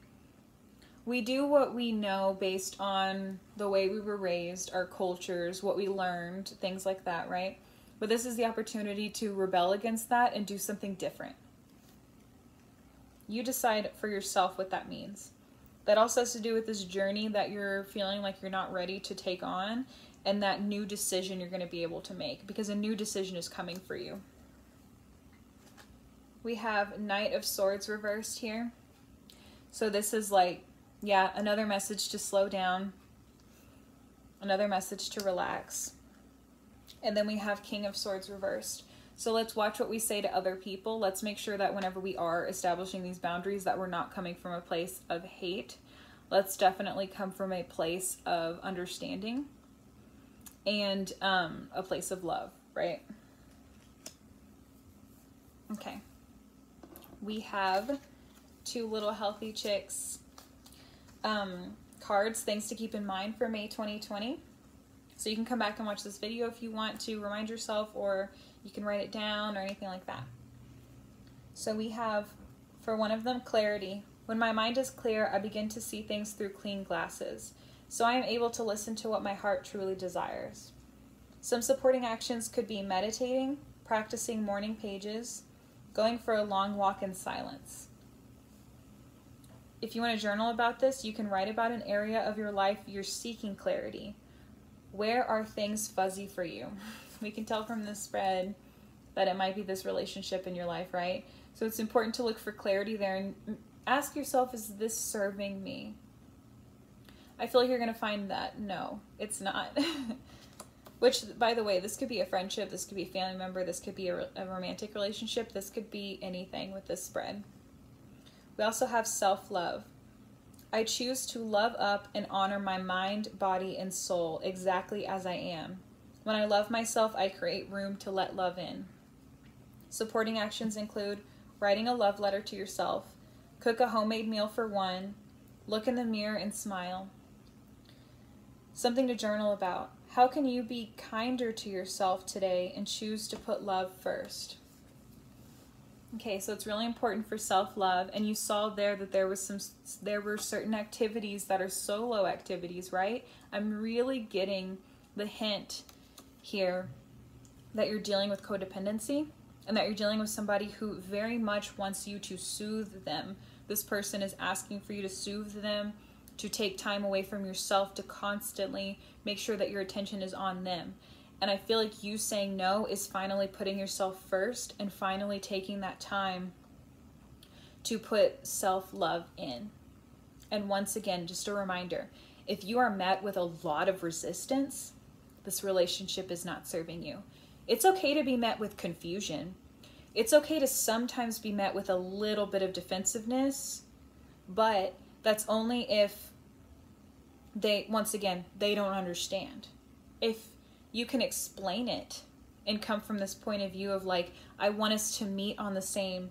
do what we know based on the way we were raised, our cultures, what we learned, things like that, right? But this is the opportunity to rebel against that and do something different. You decide for yourself what that means. That also has to do with this journey that you're feeling like you're not ready to take on, and that new decision you're going to be able to make, because a new decision is coming for you. We have Knight of Swords reversed here. So this is like, yeah, another message to slow down, another message to relax. And then we have King of Swords reversed. So let's watch what we say to other people. Let's make sure that whenever we are establishing these boundaries, that we're not coming from a place of hate. Let's definitely come from a place of understanding and a place of love, right? Okay. We have two little healthy chicks cards, things to keep in mind for May 2020. So you can come back and watch this video if you want to remind yourself, or you can write it down or anything like that. So we have, for one of them, clarity. When my mind is clear, I begin to see things through clean glasses. So I am able to listen to what my heart truly desires. Some supporting actions could be meditating, practicing morning pages, going for a long walk in silence. If you want to journal about this, you can write about an area of your life you're seeking clarity. Where are things fuzzy for you? We can tell from this spread that it might be this relationship in your life, right? So it's important to look for clarity there and ask yourself, is this serving me? I feel like you're going to find that no, it's not. Which, by the way, this could be a friendship, this could be a family member, this could be a romantic relationship, this could be anything with this spread. We also have self-love. I choose to love up and honor my mind, body, and soul exactly as I am. When I love myself, I create room to let love in. Supporting actions include writing a love letter to yourself, cook a homemade meal for one, look in the mirror and smile. Something to journal about. How can you be kinder to yourself today and choose to put love first? Okay, so it's really important for self-love, and you saw there that there were certain activities that are solo activities, right? I'm really getting the hint here that you're dealing with codependency and that you're dealing with somebody who very much wants you to soothe them. This person is asking for you to soothe them, to take time away from yourself, to constantly make sure that your attention is on them. And I feel like you saying no is finally putting yourself first and finally taking that time to put self-love in. And once again, just a reminder, if you are met with a lot of resistance, this relationship is not serving you. It's okay to be met with confusion. It's okay to sometimes be met with a little bit of defensiveness, but that's only if once again, they don't understand. If you can explain it and come from this point of view of like, I want us to meet on the same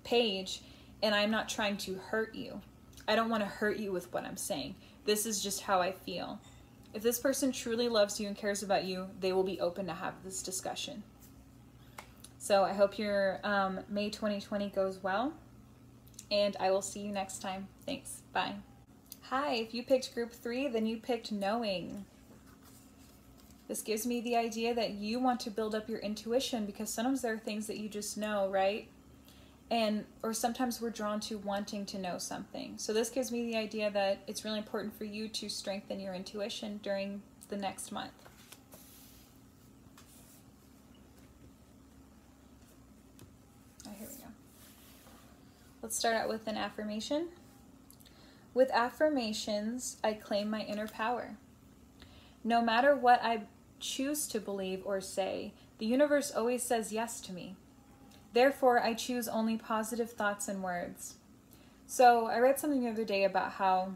page and I'm not trying to hurt you. I don't want to hurt you with what I'm saying. This is just how I feel. If this person truly loves you and cares about you, they will be open to have this discussion. So I hope your May 2020 goes well, and I will see you next time. Thanks. Bye. Hi, if you picked group 3, then you picked knowing. This gives me the idea that you want to build up your intuition, because sometimes there are things that you just know, right? Or sometimes we're drawn to wanting to know something. So this gives me the idea that it's really important for you to strengthen your intuition during the next month. Oh, here we go. Let's start out with an affirmation. With affirmations, I claim my inner power. No matter what I choose to believe or say, the universe always says yes to me. Therefore, I choose only positive thoughts and words. So I read something the other day about how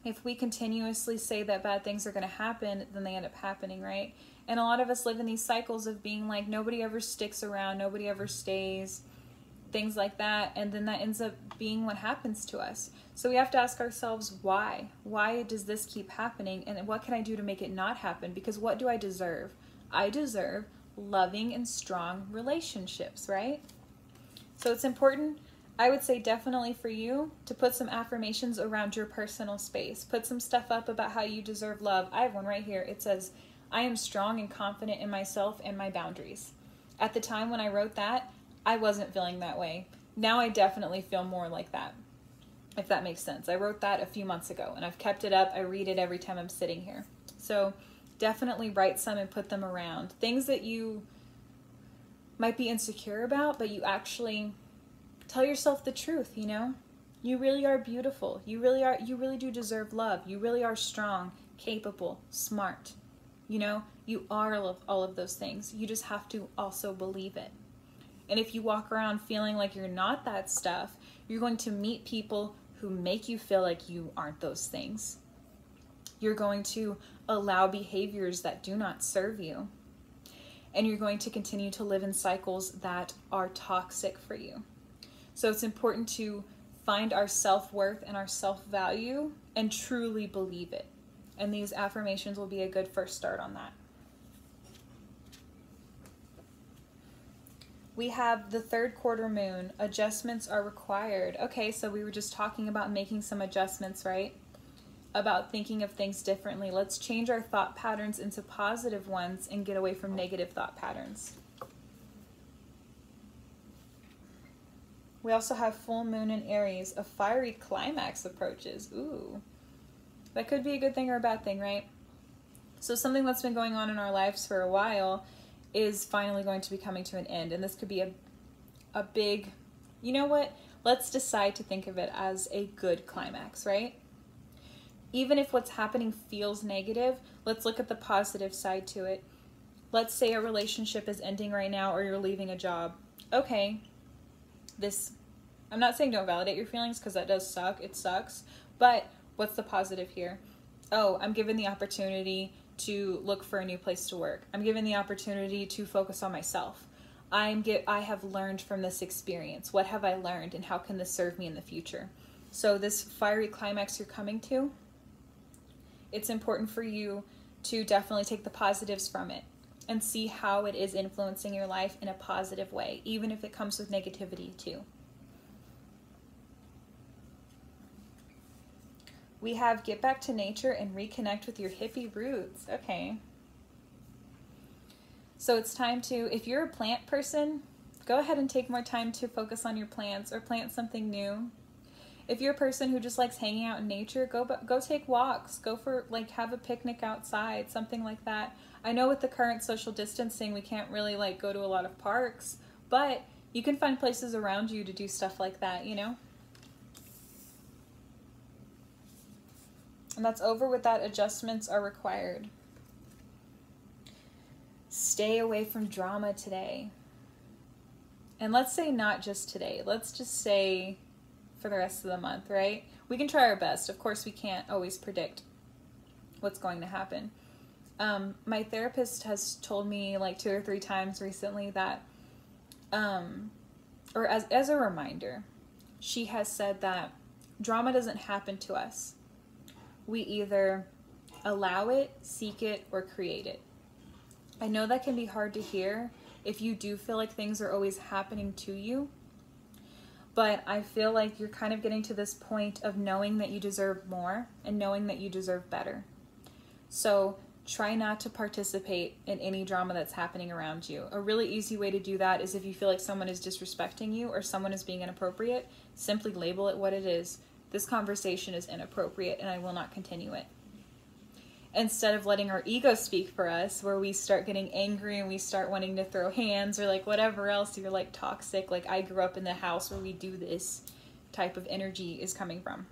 if we continuously say that bad things are going to happen, then they end up happening, right? And a lot of us live in these cycles of being like, nobody ever sticks around, nobody ever stays, things like that. And then that ends up being what happens to us. So we have to ask ourselves, why? Why does this keep happening? And what can I do to make it not happen? Because what do I deserve? I deserve loving and strong relationships, right? So it's important, I would say definitely for you, to put some affirmations around your personal space. Put some stuff up about how you deserve love. I have one right here. It says, I am strong and confident in myself and my boundaries. At the time when I wrote that, I wasn't feeling that way. Now I definitely feel more like that. if that makes sense. I wrote that a few months ago, and I've kept it up. I read it every time I'm sitting here. So definitely write some and put them around. Things that you might be insecure about, but you actually tell yourself the truth, you know? You really are beautiful. You really do deserve love. You really are strong, capable, smart. You know, you are all of those things. You just have to also believe it. And if you walk around feeling like you're not that stuff, you're going to meet people who make you feel like you aren't those things. You're going to allow behaviors that do not serve you. And you're going to continue to live in cycles that are toxic for you. So it's important to find our self-worth and our self-value and truly believe it. And these affirmations will be a good first start on that. We have the third quarter moon. Adjustments are required. Okay, so we were just talking about making some adjustments, right? About thinking of things differently. Let's change our thought patterns into positive ones and get away from negative thought patterns. We also have full moon in Aries. A fiery climax approaches. Ooh. That could be a good thing or a bad thing, right? So something that's been going on in our lives for a while is finally going to be coming to an end. And this could be a big, you know what? Let's decide to think of it as a good climax, right? Even if what's happening feels negative, let's look at the positive side to it. Let's say a relationship is ending right now or you're leaving a job. Okay, I'm not saying don't validate your feelings because that does suck. It sucks. But what's the positive here? Oh, I'm given the opportunity to look for a new place to work. I'm given the opportunity to focus on myself. I have learned from this experience. What have I learned and how can this serve me in the future? So this fiery climax you're coming to, it's important for you to definitely take the positives from it and see how it is influencing your life in a positive way, even if it comes with negativity too. We have get back to nature and reconnect with your hippie roots. Okay. So it's time to, if you're a plant person, go ahead and take more time to focus on your plants or plant something new. If you're a person who just likes hanging out in nature, go take walks. Go for, like, have a picnic outside, something like that. I know with the current social distancing, we can't really, like, go to a lot of parks, but you can find places around you to do stuff like that, you know? And that's over with that. Adjustments are required. Stay away from drama today. And let's say not just today. Let's just say for the rest of the month, right? We can try our best. Of course, we can't always predict what's going to happen. My therapist has told me like 2 or 3 times recently that, or as a reminder, she has said that drama doesn't happen to us. We either allow it, seek it, or create it. I know that can be hard to hear if you do feel like things are always happening to you, but I feel like you're kind of getting to this point of knowing that you deserve more and knowing that you deserve better. So try not to participate in any drama that's happening around you. A really easy way to do that is if you feel like someone is disrespecting you or someone is being inappropriate, simply label it what it is. This conversation is inappropriate and I will not continue it. Instead of letting our ego speak for us, where we start getting angry and we start wanting to throw hands or like whatever else, you're like toxic, like I grew up in the house where we do this type of energy is coming from.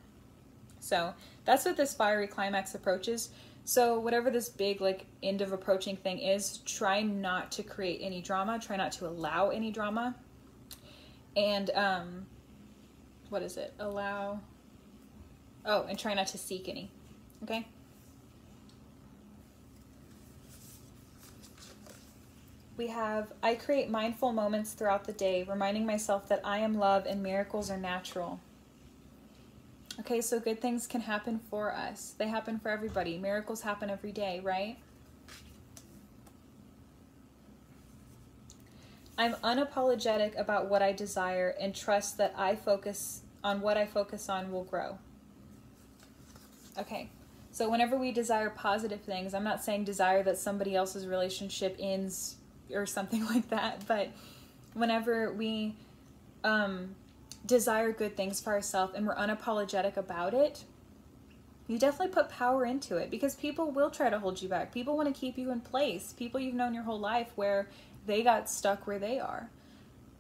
So that's what this fiery climax approaches. So whatever this big like end of approaching thing is, try not to create any drama, try not to allow any drama. And what is it? And try not to seek any. Okay? We have, I create mindful moments throughout the day, reminding myself that I am love and miracles are natural. Okay, so good things can happen for us. They happen for everybody. Miracles happen every day, right? I'm unapologetic about what I desire and trust that what I focus on will grow. Okay, so whenever we desire positive things, I'm not saying desire that somebody else's relationship ends or something like that, but whenever we desire good things for ourselves and we're unapologetic about it, you definitely put power into it, because people will try to hold you back. People want to keep you in place. People you've known your whole life where they got stuck where they are.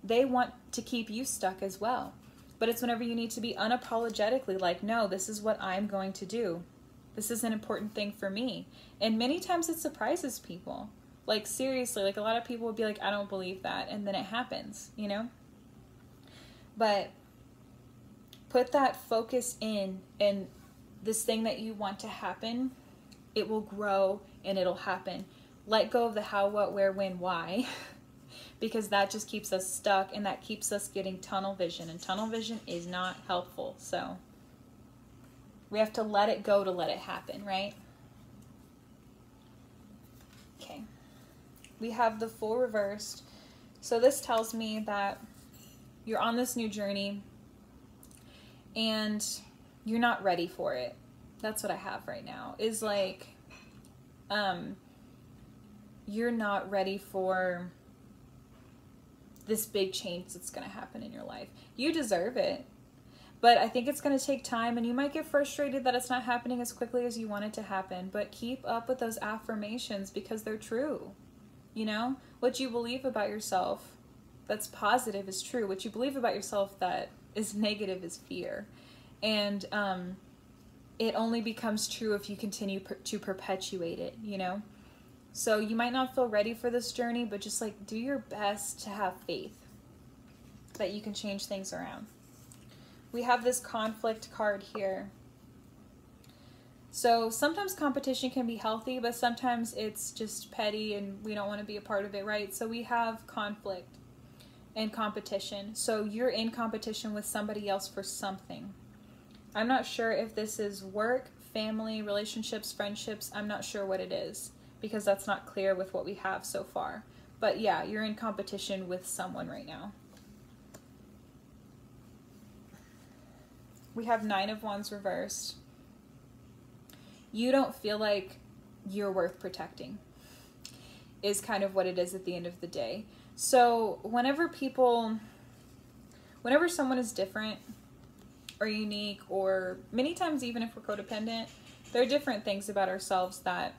They want to keep you stuck as well. But it's whenever you need to be unapologetically like, no, this is what I'm going to do. This is an important thing for me. And many times it surprises people. Like, seriously, like a lot of people would be like, I don't believe that. And then it happens, you know? But put that focus in, and this thing that you want to happen, it will grow and it'll happen. Let go of the how, what, where, when, why, because that just keeps us stuck, and that keeps us getting tunnel vision, and tunnel vision is not helpful. So we have to let it go to let it happen, right? Okay. We have the Fool reversed. So this tells me that you're on this new journey and you're not ready for it. That's what I have right now. Is like, you're not ready for this big change that's going to happen in your life. You deserve it, but I think it's going to take time, and you might get frustrated that it's not happening as quickly as you want it to happen, but keep up with those affirmations because they're true. You know, what you believe about yourself that's positive is true. What you believe about yourself that is negative is fear. And it only becomes true if you continue to perpetuate it, you know? So you might not feel ready for this journey, but just like do your best to have faith that you can change things around. We have this conflict card here. So sometimes competition can be healthy, but sometimes it's just petty and we don't want to be a part of it, right? So we have conflict and competition. So you're in competition with somebody else for something. I'm not sure if this is work, family, relationships, friendships. I'm not sure what it is because that's not clear with what we have so far. But yeah, you're in competition with someone right now. We have 9 of Wands reversed. You don't feel like you're worth protecting is kind of what it is at the end of the day. So whenever someone is different or unique, or many times even if we're codependent, there are different things about ourselves that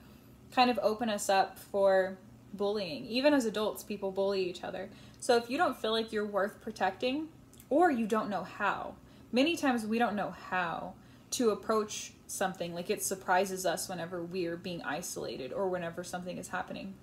kind of open us up for bullying. Even as adults, people bully each other. So if you don't feel like you're worth protecting, or you don't know how, many times we don't know how to approach something. Like it surprises us whenever we're being isolated or whenever something is happening.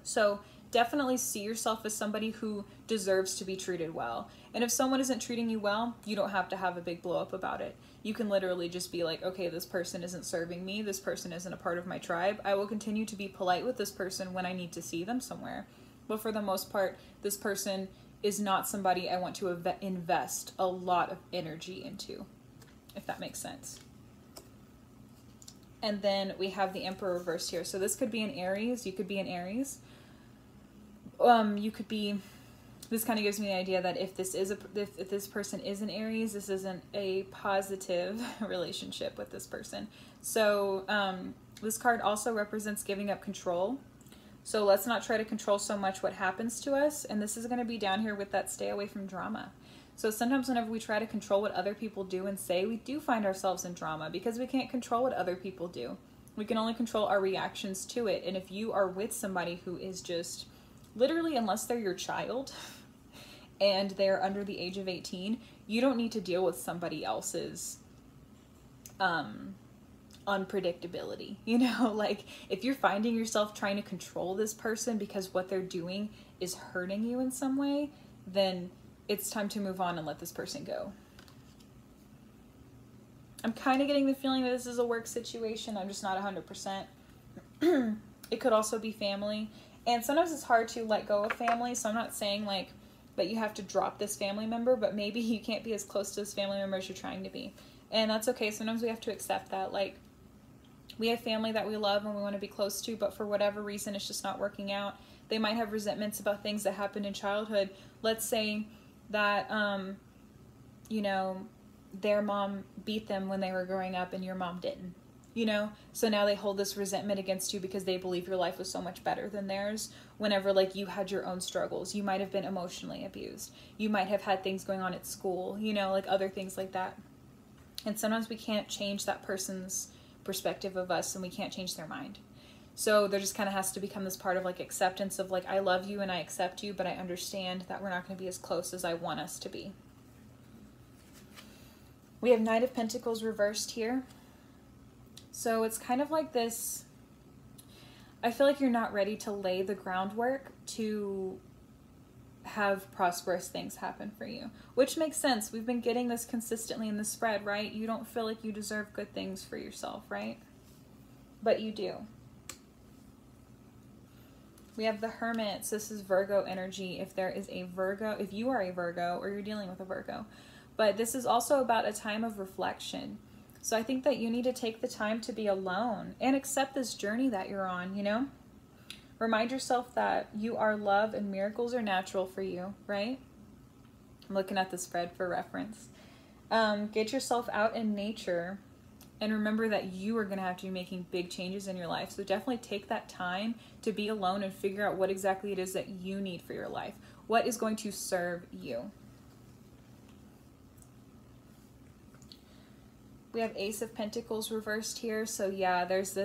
So definitely see yourself as somebody who deserves to be treated well. And if someone isn't treating you well, you don't have to have a big blow up about it. You can literally just be like, okay, this person isn't serving me. This person isn't a part of my tribe. I will continue to be polite with this person when I need to see them somewhere. But for the most part, this person is not somebody I want to invest a lot of energy into, if that makes sense. And then we have the Emperor reversed here. So this could be an Aries. You could be an Aries. You could be, this kind of gives me the idea that if this person is an Aries, this isn't a positive relationship with this person. So this card also represents giving up control. So let's not try to control so much what happens to us. And this is going to be down here with that stay away from drama. So sometimes whenever we try to control what other people do and say, we do find ourselves in drama because we can't control what other people do. We can only control our reactions to it. And if you are with somebody who is just literally, unless they're your child and they're under the age of 18, you don't need to deal with somebody else's unpredictability. You know, like if you're finding yourself trying to control this person because what they're doing is hurting you in some way, then it's time to move on and let this person go. I'm kind of getting the feeling that this is a work situation. I'm just not 100%. It could also be family. And sometimes it's hard to let go of family. So I'm not saying like that you have to drop this family member, but maybe you can't be as close to this family member as you're trying to be. And that's okay. Sometimes we have to accept that. Like we have family that we love and we want to be close to, but for whatever reason, it's just not working out. They might have resentments about things that happened in childhood. Let's say that, you know, their mom beat them when they were growing up and your mom didn't. you know? So now they hold this resentment against you because they believe your life was so much better than theirs whenever like you had your own struggles. You might have been emotionally abused. You might have had things going on at school, you know, like other things like that. And sometimes we can't change that person's perspective of us, and we can't change their mind. So there just kind of has to become this part of like acceptance of like, I love you and I accept you, but I understand that we're not going to be as close as I want us to be. We have Knight of Pentacles reversed here. So it's kind of like this, I feel like you're not ready to lay the groundwork to have prosperous things happen for you, which makes sense. We've been getting this consistently in the spread, right? You don't feel like you deserve good things for yourself, right? But you do. We have the Hermit. So this is Virgo energy. If there is a Virgo, if you are a Virgo or you're dealing with a Virgo, but this is also about a time of reflection. So I think that you need to take the time to be alone and accept this journey that you're on, you know? Remind yourself that you are love and miracles are natural for you, right? I'm looking at the spread for reference. Get yourself out in nature and remember that you are going to have to be making big changes in your life. So definitely take that time to be alone and figure out what exactly it is that you need for your life. What is going to serve you? We have Ace of Pentacles reversed here. So yeah, there's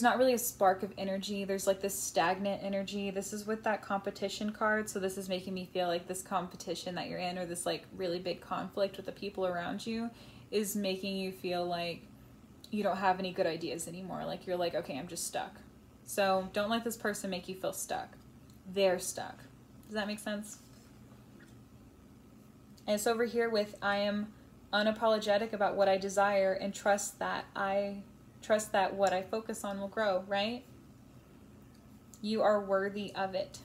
not really a spark of energy. There's like this stagnant energy. This is with that competition card. So this is making me feel like this competition that you're in, or this like really big conflict with the people around you, is making you feel like you don't have any good ideas anymore. Like you're like, okay, I'm just stuck. So don't let this person make you feel stuck. They're stuck. Does that make sense? And it's over here with, I am unapologetic about what I desire and trust that what I focus on will grow, right? You are worthy of it.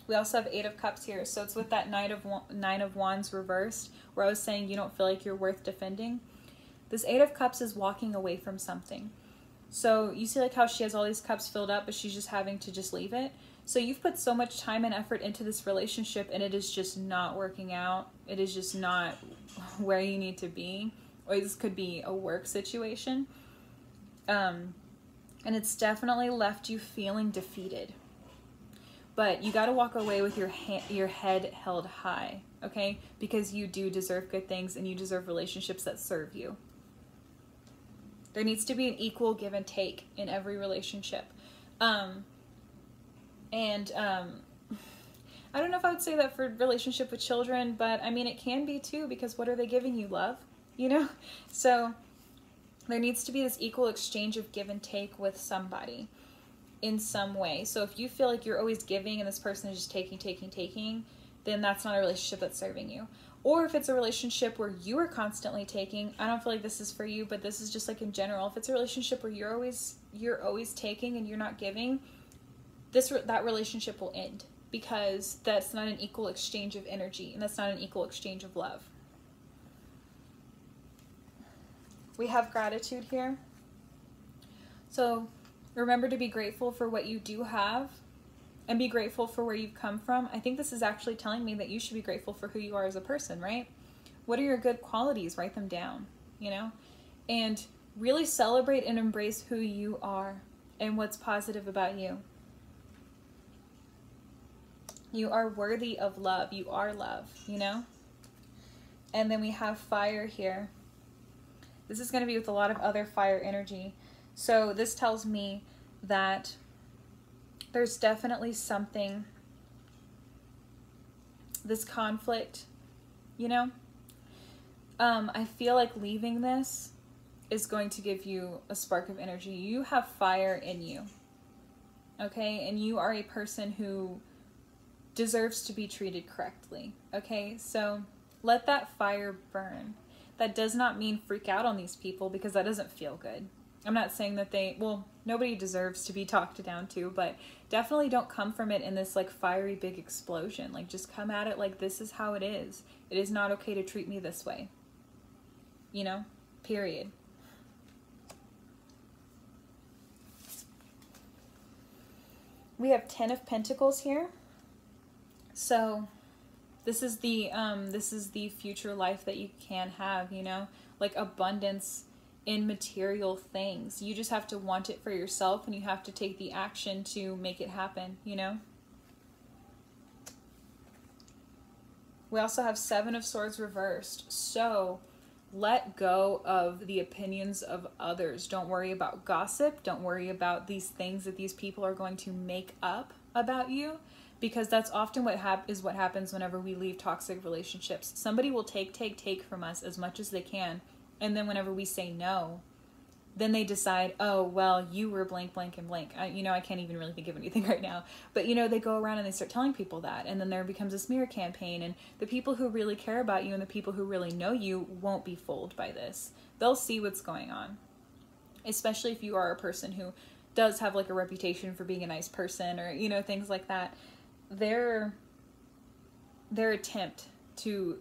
We also have Eight of Cups here. So it's with that Nine of Wands reversed, where I was saying you don't feel like you're worth defending. This Eight of Cups is walking away from something. So you see like how she has all these cups filled up, but she's just having to just leave it. So you've put so much time and effort into this relationship and it is just not working out. It is just not where you need to be. Or this could be a work situation. And it's definitely left you feeling defeated. But you got to walk away with your head held high, okay? Because you do deserve good things and you deserve relationships that serve you. There needs to be an equal give and take in every relationship. I don't know if I would say that for relationship with children, but I mean, it can be too, because what are they giving you? Love, you know? So there needs to be this equal exchange of give and take with somebody in some way. So if you feel like you're always giving and this person is just taking, then that's not a relationship that's serving you. Or if it's a relationship where you are constantly taking, I don't feel like this is for you, but this is just like in general. If it's a relationship where you're always taking and you're not giving, that relationship will end, because that's not an equal exchange of energy and that's not an equal exchange of love. We have gratitude here. So remember to be grateful for what you do have and be grateful for where you've come from. I think this is actually telling me that you should be grateful for who you are as a person, right? What are your good qualities? Write them down, you know? And really celebrate and embrace who you are and what's positive about you. You are worthy of love. You are love, you know? And then we have fire here. This is going to be with a lot of other fire energy. So this tells me that there's definitely something, this conflict, you know? I feel like leaving this is going to give you a spark of energy. You have fire in you, okay? And you are a person who deserves to be treated correctly, okay? So let that fire burn. That does not mean freak out on these people, because that doesn't feel good. I'm not saying that nobody deserves to be talked down to, but definitely don't come from it in this like fiery big explosion. Like just come at it like, this is how it is. It is not okay to treat me this way. You know? Period. We have 10 of Pentacles here. So this is the future life that you can have, you know, like abundance in material things. You just have to want it for yourself, and you have to take the action to make it happen, you know? We also have Seven of Swords reversed. So let go of the opinions of others. Don't worry about gossip. Don't worry about these things that these people are going to make up about you, because that's often what happens whenever we leave toxic relationships. Somebody will take from us as much as they can, and then whenever we say no, then they decide, oh, well, you were blank, blank, and blank. I can't even really think of anything right now. But, they go around and they start telling people that. And then there becomes a smear campaign. And the people who really care about you and the people who really know you won't be fooled by this. They'll see what's going on. Especially if you are a person who does have, like, a reputation for being a nice person or, things like that. Their attempt to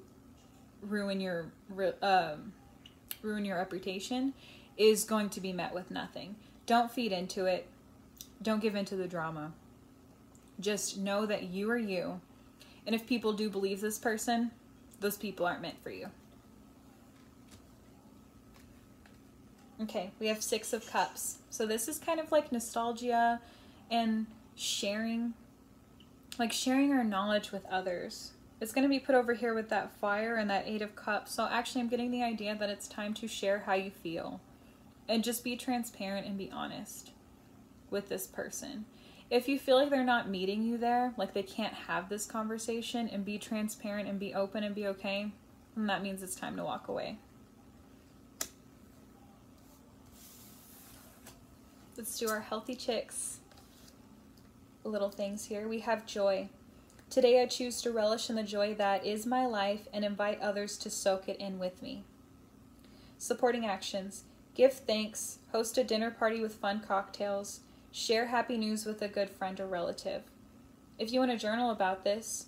ruin your reputation is going to be met with nothing. Don't feed into it. Don't give into the drama. Just know that you are you. And if people do believe this person, those people aren't meant for you. Okay, we have Six of Cups. So this is kind of like nostalgia and sharing. Like sharing our knowledge with others. It's going to be put over here with that fire and that Eight of Cups. So actually I'm getting the idea that it's time to share how you feel. And just be transparent and be honest with this person. If you feel like they're not meeting you there, like they can't have this conversation and be transparent and be open and be okay, then that means it's time to walk away. Let's do our healthy chicks. Little things here. We have joy. Today I choose to relish in the joy that is my life and invite others to soak it in with me. Supporting actions. Give thanks, host a dinner party with fun cocktails, share happy news with a good friend or relative. If you want to journal about this,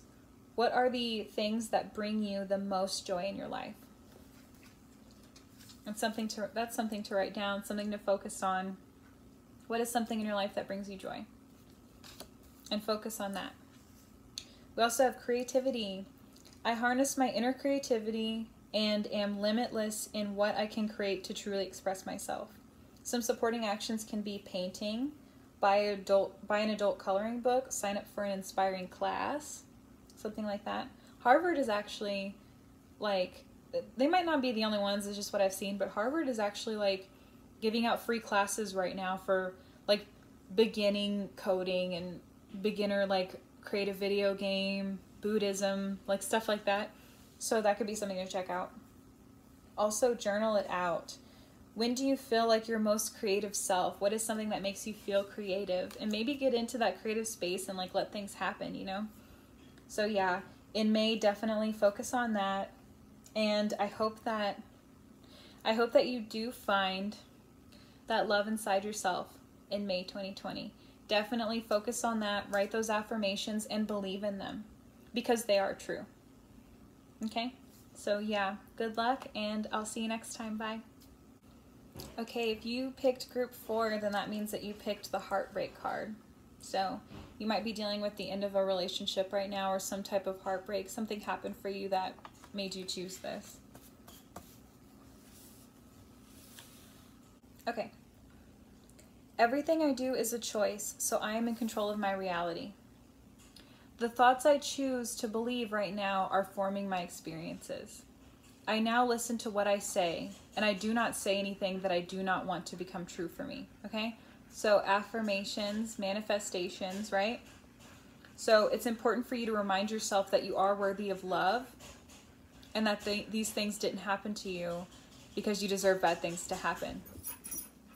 what are the things that bring you the most joy in your life? That's something to write down, something to focus on. What is something in your life that brings you joy? And focus on that. We also have creativity. I harness my inner creativity and am limitless in what I can create to truly express myself. Some supporting actions can be painting, buy an adult coloring book, sign up for an inspiring class, something like that. Harvard is actually, like, they might not be the only ones, it's just what I've seen, but Harvard is actually, like, giving out free classes right now for, like, beginning coding and beginner, like, creative video game, Buddhism, like, stuff like that. So that could be something to check out. Also, journal it out. When do you feel like your most creative self? What is something that makes you feel creative? And maybe get into that creative space and like let things happen, So yeah, in May, definitely focus on that. And I hope that you do find that love inside yourself in May 2020. Definitely focus on that, write those affirmations and believe in them because they are true. Okay, so yeah, good luck and I'll see you next time. Bye. Okay, if you picked group 4, then that means that you picked the heartbreak card. So you might be dealing with the end of a relationship right now or some type of heartbreak. Something happened for you that made you choose this. Okay. Everything I do is a choice, so I am in control of my reality. The thoughts I choose to believe right now are forming my experiences. I now listen to what I say, and I do not say anything that I do not want to become true for me, okay? So affirmations, manifestations, right? So it's important for you to remind yourself that you are worthy of love and that these things didn't happen to you because you deserve bad things to happen.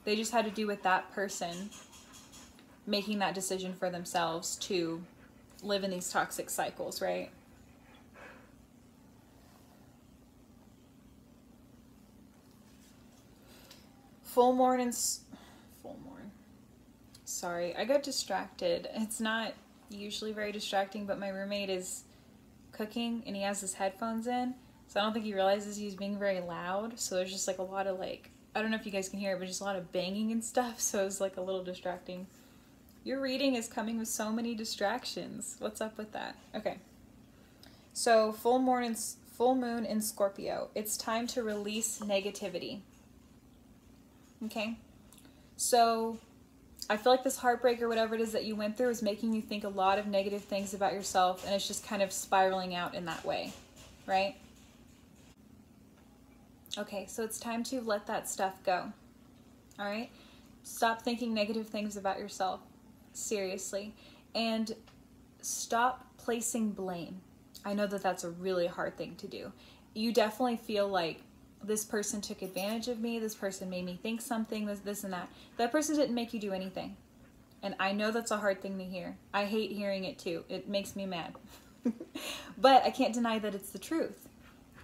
They just had to do with that person making that decision for themselves to live in these toxic cycles, right? Full moon. Sorry, I got distracted. It's not usually very distracting, but my roommate is cooking and he has his headphones in, so I don't think he realizes he's being very loud. So there's just like a lot of like, I don't know if you guys can hear it, but just a lot of banging and stuff. So it's like a little distracting. Your reading is coming with so many distractions. What's up with that? Okay. So full moon in Scorpio. It's time to release negativity. Okay? So I feel like this heartbreak or whatever it is that you went through is making you think a lot of negative things about yourself, and it's just kind of spiraling out in that way, right? Okay, so it's time to let that stuff go. All right? Stop thinking negative things about yourself. Seriously. And stop placing blame. I know that that's a really hard thing to do. You definitely feel like this person took advantage of me, this person made me think something, this and that. That person didn't make you do anything. And I know that's a hard thing to hear. I hate hearing it too. It makes me mad. But I can't deny that it's the truth,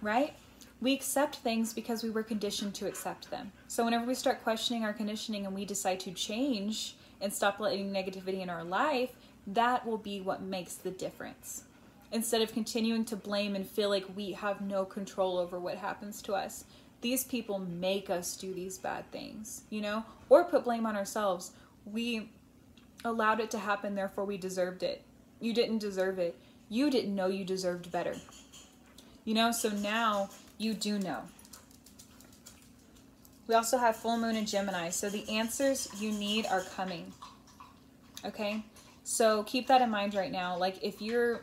right? We accept things because we were conditioned to accept them. So whenever we start questioning our conditioning and we decide to change and stop letting negativity in our life, that will be what makes the difference. Instead of continuing to blame and feel like we have no control over what happens to us. These people make us do these bad things, you know? Or put blame on ourselves. We allowed it to happen, therefore we deserved it. You didn't deserve it. You didn't know you deserved better. You know, so now you do know. We also have full moon in Gemini, so the answers you need are coming. Okay? So keep that in mind right now. Like if you're,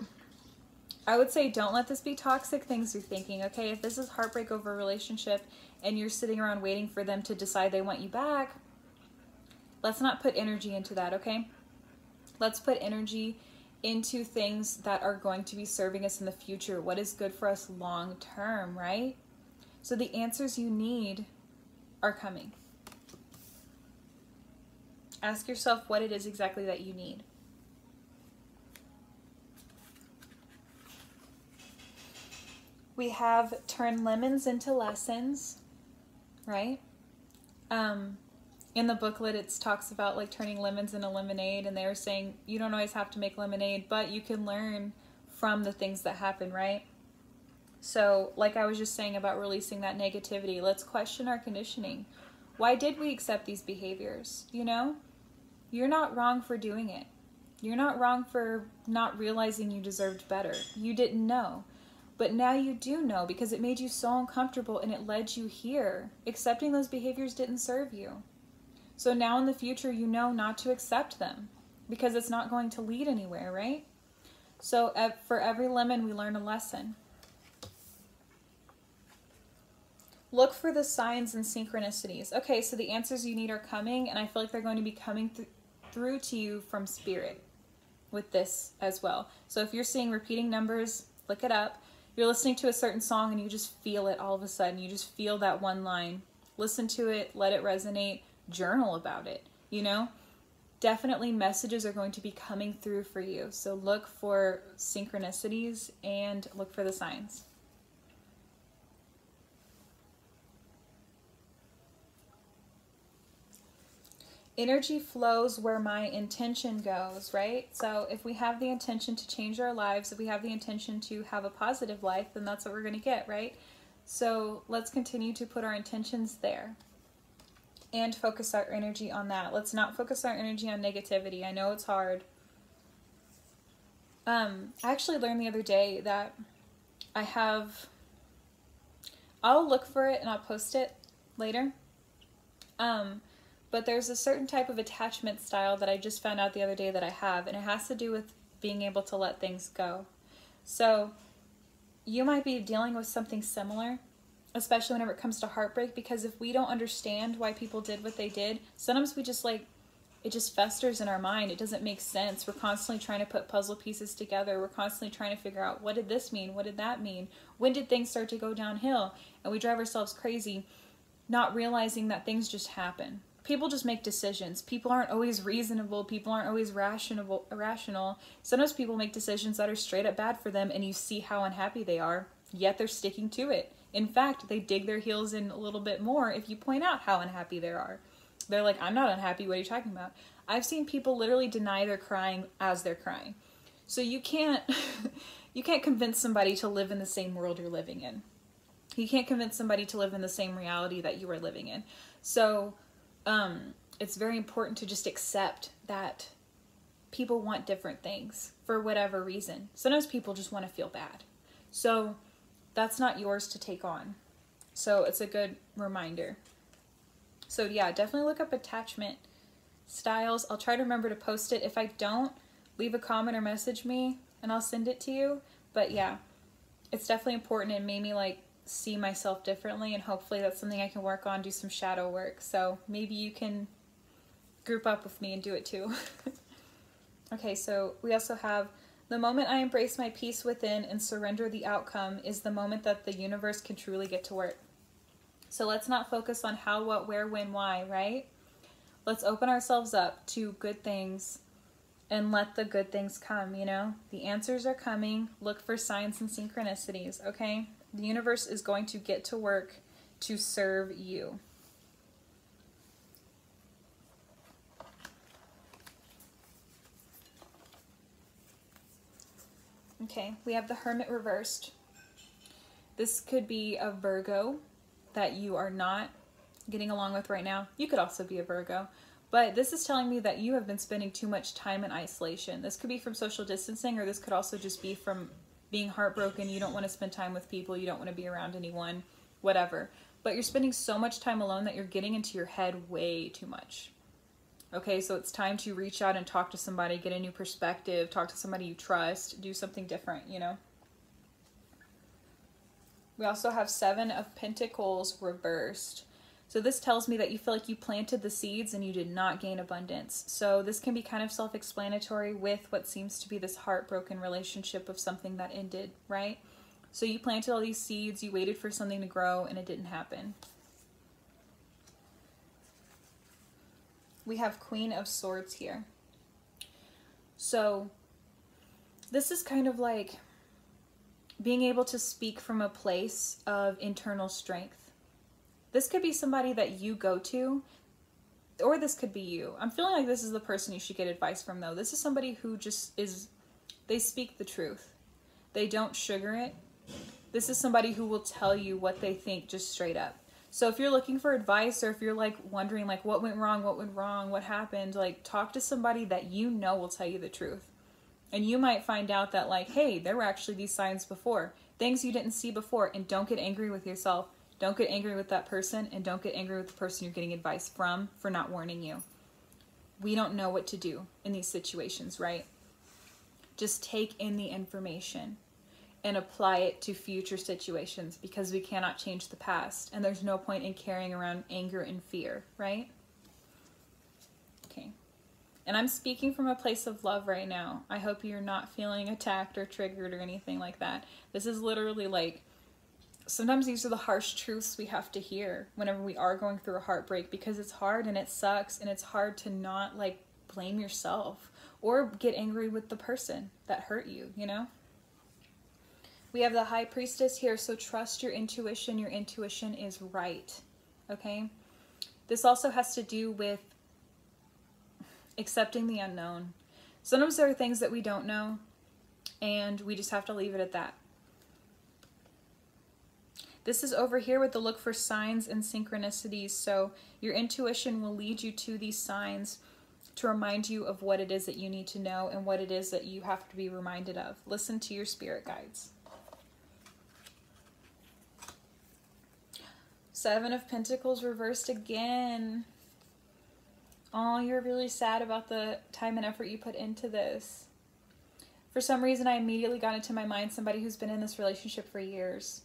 I would say don't let this be toxic things you're thinking, okay? If this is heartbreak over a relationship and you're sitting around waiting for them to decide they want you back, let's not put energy into that, okay? Let's put energy into things that are going to be serving us in the future. What is good for us long term, right? So the answers you need are coming. Ask yourself what it is exactly that you need. We have turn lemons into lessons, right? In the booklet, it talks about like turning lemons into lemonade, and they were saying you don't always have to make lemonade, but you can learn from the things that happen, right? So like I was just saying about releasing that negativity, let's question our conditioning. Why did we accept these behaviors? You know, you're not wrong for doing it. You're not wrong for not realizing you deserved better. You didn't know. But now you do know because it made you so uncomfortable and it led you here. Accepting those behaviors didn't serve you. So now in the future, you know not to accept them because it's not going to lead anywhere, right? So for every lemon, we learn a lesson. Look for the signs and synchronicities. Okay, so the answers you need are coming, and I feel like they're going to be coming through to you from spirit with this as well. So if you're seeing repeating numbers, look it up. You're listening to a certain song and you just feel it all of a sudden. You just feel that one line. Listen to it, let it resonate, journal about it, you know? Definitely messages are going to be coming through for you. So look for synchronicities and look for the signs. Energy flows where my intention goes, right? So if we have the intention to change our lives, if we have the intention to have a positive life, then that's what we're going to get, right? So let's continue to put our intentions there and focus our energy on that. Let's not focus our energy on negativity. I know it's hard. I actually learned the other day that I'll look for it and I'll post it later. But there's a certain type of attachment style that I just found out the other day that I have, and it has to do with being able to let things go. So you might be dealing with something similar, especially whenever it comes to heartbreak, because if we don't understand why people did what they did, sometimes we just it just festers in our mind. It doesn't make sense. We're constantly trying to put puzzle pieces together. We're constantly trying to figure out, what did this mean? What did that mean? When did things start to go downhill? And we drive ourselves crazy, not realizing that things just happen. People just make decisions. People aren't always reasonable. People aren't always rational. Sometimes people make decisions that are straight up bad for them, and you see how unhappy they are, yet they're sticking to it. In fact, they dig their heels in a little bit more if you point out how unhappy they are. They're like, I'm not unhappy. What are you talking about? I've seen people literally deny they're crying as they're crying. So you can't convince somebody to live in the same world you're living in. You can't convince somebody to live in the same reality that you are living in. So it's very important to just accept that people want different things for whatever reason. Sometimes people just want to feel bad. So that's not yours to take on. So it's a good reminder. So yeah, definitely look up attachment styles. I'll try to remember to post it. If I don't, leave a comment or message me and I'll send it to you. But yeah, it's definitely important. It made me like see myself differently, and hopefully that's something I can work on, do some shadow work. So maybe you can group up with me and do it too. Okay, so we also have the moment I embrace my peace within and surrender the outcome is the moment that the universe can truly get to work. So let's not focus on how, what, where, when, why, right? Let's open ourselves up to good things and let the good things come, you know? The answers are coming. Look for signs and synchronicities, okay? The universe is going to get to work to serve you. Okay, we have the Hermit reversed. This could be a Virgo that you are not getting along with right now. You could also be a Virgo. But this is telling me that you have been spending too much time in isolation. This could be from social distancing, or this could also just be from being heartbroken. You don't want to spend time with people. You don't want to be around anyone, whatever. But you're spending so much time alone that you're getting into your head way too much. Okay, so it's time to reach out and talk to somebody, get a new perspective, talk to somebody you trust, do something different, you know? We also have Seven of Pentacles reversed. So this tells me that you feel like you planted the seeds and you did not gain abundance. So this can be kind of self-explanatory with what seems to be this heartbroken relationship of something that ended, right? So you planted all these seeds, you waited for something to grow, and it didn't happen. We have Queen of Swords here. So this is kind of like being able to speak from a place of internal strength. This could be somebody that you go to, or this could be you. I'm feeling like this is the person you should get advice from, though. This is somebody who just is, they speak the truth. They don't sugar it. This is somebody who will tell you what they think just straight up. So if you're looking for advice, or if you're like wondering like what went wrong, what happened, like talk to somebody that you know will tell you the truth. And you might find out that like, hey, there were actually these signs before, things you didn't see before. And don't get angry with yourself. Don't get angry with that person, and don't get angry with the person you're getting advice from for not warning you. We don't know what to do in these situations, right? Just take in the information and apply it to future situations, because we cannot change the past, and there's no point in carrying around anger and fear, right? Okay. And I'm speaking from a place of love right now. I hope you're not feeling attacked or triggered or anything like that. This is literally like, sometimes these are the harsh truths we have to hear whenever we are going through a heartbreak, because it's hard and it sucks, and it's hard to not like blame yourself or get angry with the person that hurt you, you know? We have the High Priestess here, so trust your intuition. Your intuition is right, okay? This also has to do with accepting the unknown. Sometimes there are things that we don't know, and we just have to leave it at that. This is over here with the look for signs and synchronicities, so your intuition will lead you to these signs to remind you of what it is that you need to know and what it is that you have to be reminded of. Listen to your spirit guides. Seven of Pentacles reversed again. Oh, you're really sad about the time and effort you put into this. For some reason, I immediately got into my mind somebody who's been in this relationship for years.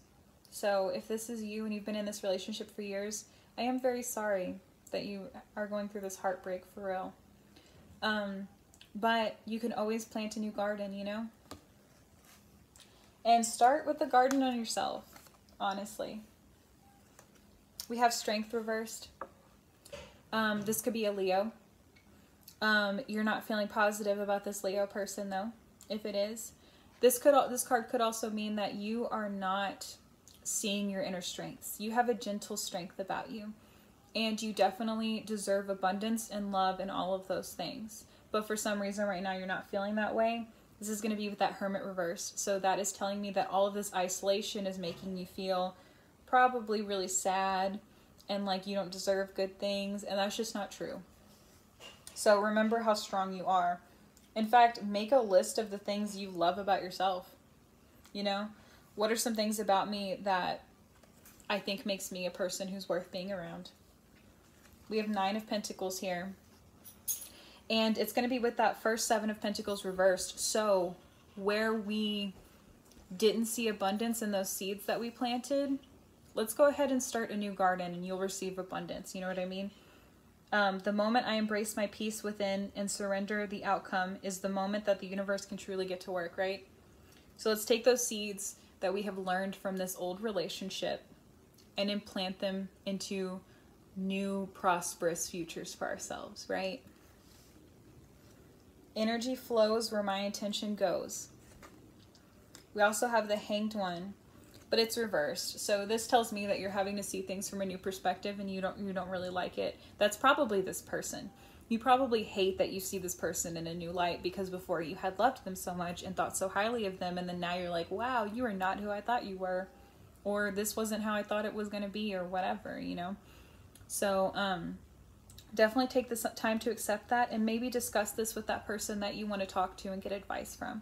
So if this is you and you've been in this relationship for years, I am very sorry that you are going through this heartbreak, for real. But you can always plant a new garden, you know? And start with the garden on yourself, honestly. We have Strength reversed. This could be a Leo. You're not feeling positive about this Leo person, though, if it is. This card could also mean that you are not seeing your inner strengths. You have a gentle strength about you, and you definitely deserve abundance and love and all of those things. But for some reason right now you're not feeling that way. This is going to be with that Hermit reversed. So that is telling me that all of this isolation is making you feel probably really sad and like you don't deserve good things, and that's just not true. So remember how strong you are. In fact, make a list of the things you love about yourself. You know, what are some things about me that I think makes me a person who's worth being around? We have 9 of Pentacles here. And it's going to be with that first 7 of Pentacles reversed. So where we didn't see abundance in those seeds that we planted, let's go ahead and start a new garden and you'll receive abundance. You know what I mean? The moment I embrace my peace within and surrender the outcome is the moment that the universe can truly get to work, right? So let's take those seeds that we have learned from this old relationship and implant them into new prosperous futures for ourselves, right? Energy flows where my intention goes. We also have the Hanged One, but it's reversed. So this tells me that you're having to see things from a new perspective and you don't really like it. That's probably this person. You probably hate that you see this person in a new light because before you had loved them so much and thought so highly of them, and then now you're like, wow, you are not who I thought you were, or this wasn't how I thought it was going to be, or whatever, you know? So definitely take this time to accept that and maybe discuss this with that person that you want to talk to and get advice from.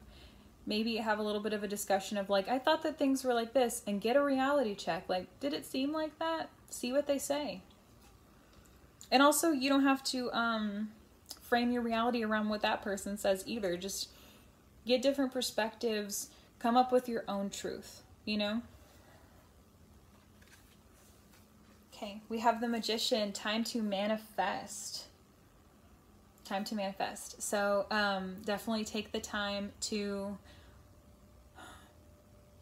Maybe have a little bit of a discussion of like, I thought that things were like this, and get a reality check. Like, did it seem like that? See what they say. And also, you don't have to frame your reality around what that person says either. Just get different perspectives, come up with your own truth, you know? Okay, we have the Magician, time to manifest. Time to manifest. So definitely take the time to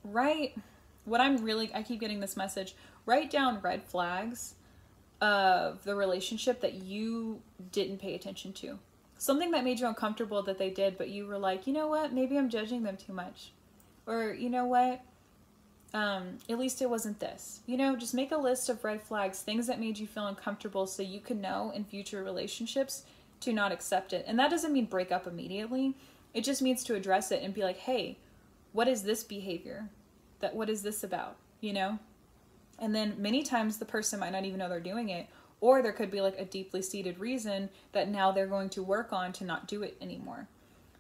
write I keep getting this message, write down red flags of the relationship that you didn't pay attention to. Something that made you uncomfortable that they did, but you were like, you know what, maybe I'm judging them too much. Or, you know what, at least it wasn't this. You know, just make a list of red flags, things that made you feel uncomfortable so you can know in future relationships to not accept it. And that doesn't mean break up immediately. It just means to address it and be like, hey, what is this behavior? What is this about? You know? And then many times the person might not even know they're doing it, or there could be like a deeply seated reason that now they're going to work on to not do it anymore.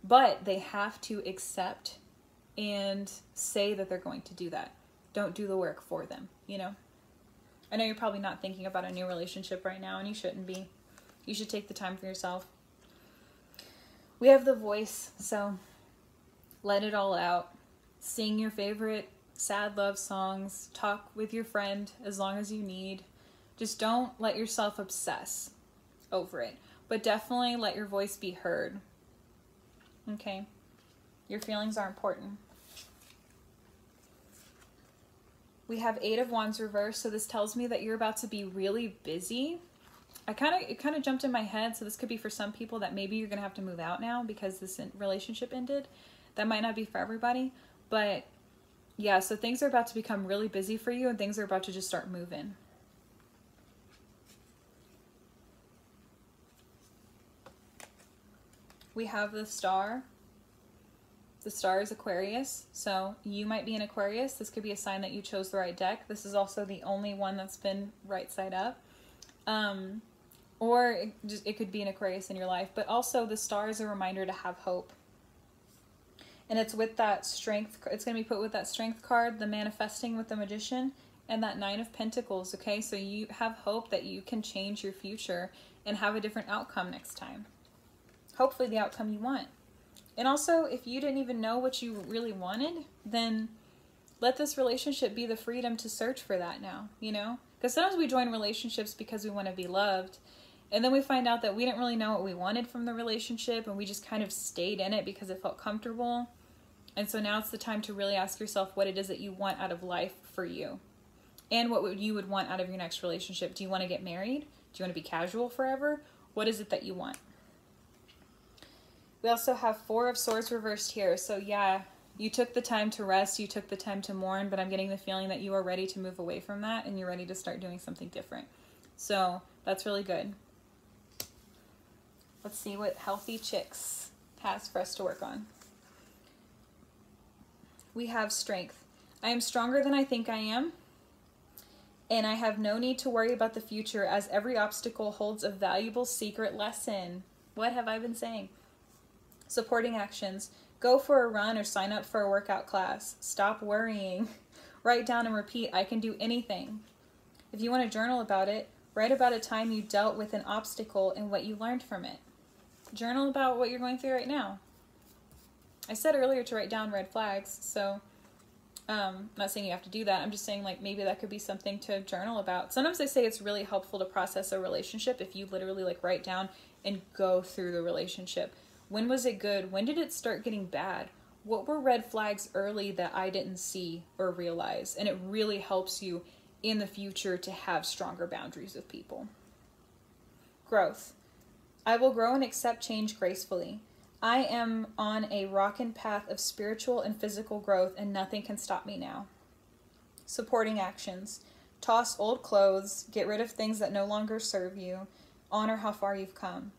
But they have to accept and say that they're going to do that. Don't do the work for them, you know? I know you're probably not thinking about a new relationship right now, and you shouldn't be. You should take the time for yourself. We have the Voice, so let it all out. Sing your favorite sad love songs. Talk with your friend as long as you need. Just don't let yourself obsess over it. But definitely let your voice be heard. Okay? Your feelings are important. We have 8 of Wands reversed, so this tells me that you're about to be really busy. It kind of jumped in my head, so this could be for some people that maybe you're going to have to move out now because this relationship ended. That might not be for everybody, but yeah, so things are about to become really busy for you and things are about to just start moving. We have the Star. The Star is Aquarius, so you might be an Aquarius. This could be a sign that you chose the right deck. This is also the only one that's been right side up. Or it could be an Aquarius in your life, but also the Star is a reminder to have hope. And it's with that Strength, it's going to be put with that Strength card, the manifesting with the Magician, and that 9 of Pentacles, okay? So you have hope that you can change your future and have a different outcome next time. Hopefully the outcome you want. And also, if you didn't even know what you really wanted, then let this relationship be the freedom to search for that now, you know? Because sometimes we join relationships because we want to be loved, and then we find out that we didn't really know what we wanted from the relationship, and we just kind of stayed in it because it felt comfortable. And so now it's the time to really ask yourself what it is that you want out of life for you. And what you would want out of your next relationship. Do you want to get married? Do you want to be casual forever? What is it that you want? We also have 4 of Swords reversed here. So yeah, you took the time to rest, you took the time to mourn, but I'm getting the feeling that you are ready to move away from that and you're ready to start doing something different. So that's really good. Let's see what Healthy Chicks has for us to work on. We have Strength. I am stronger than I think I am, and I have no need to worry about the future as every obstacle holds a valuable secret lesson. What have I been saying? Supporting actions. Go for a run or sign up for a workout class. Stop worrying. Write down and repeat, I can do anything. If you want to journal about it, Write about a time you dealt with an obstacle and what you learned from it. Journal about what you're going through right now. I said earlier to write down red flags, so I'm not saying you have to do that. I'm just saying, like, maybe that could be something to journal about. Sometimes they say it's really helpful to process a relationship if you literally, like, write down and go through the relationship. When was it good? When did it start getting bad? What were red flags early that I didn't see or realize? And it really helps you in the future to have stronger boundaries with people. Growth. I will grow and accept change gracefully. I am on a rockin' path of spiritual and physical growth, and nothing can stop me now. Supporting actions. Toss old clothes, get rid of things that no longer serve you, honor how far you've come.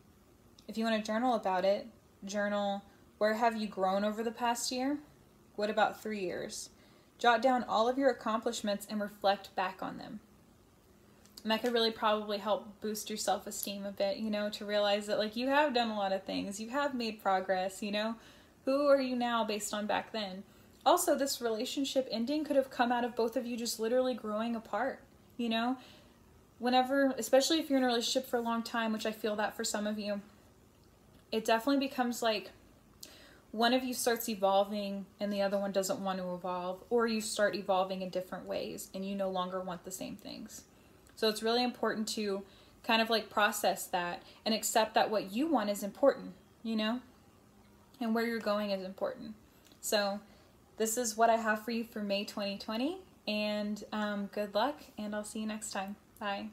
If you want to journal about it, journal, where have you grown over the past year? What about 3 years? Jot down all of your accomplishments and reflect back on them. And that could really probably help boost your self-esteem a bit, you know, to realize that, like, you have done a lot of things. You have made progress, you know. Who are you now based on back then? Also, this relationship ending could have come out of both of you just literally growing apart, you know. Whenever, especially if you're in a relationship for a long time, which I feel that for some of you, it definitely becomes like one of you starts evolving and the other one doesn't want to evolve, or you start evolving in different ways and you no longer want the same things. So it's really important to kind of like process that and accept that what you want is important, you know, and where you're going is important. So this is what I have for you for May 2020, and good luck, and I'll see you next time. Bye.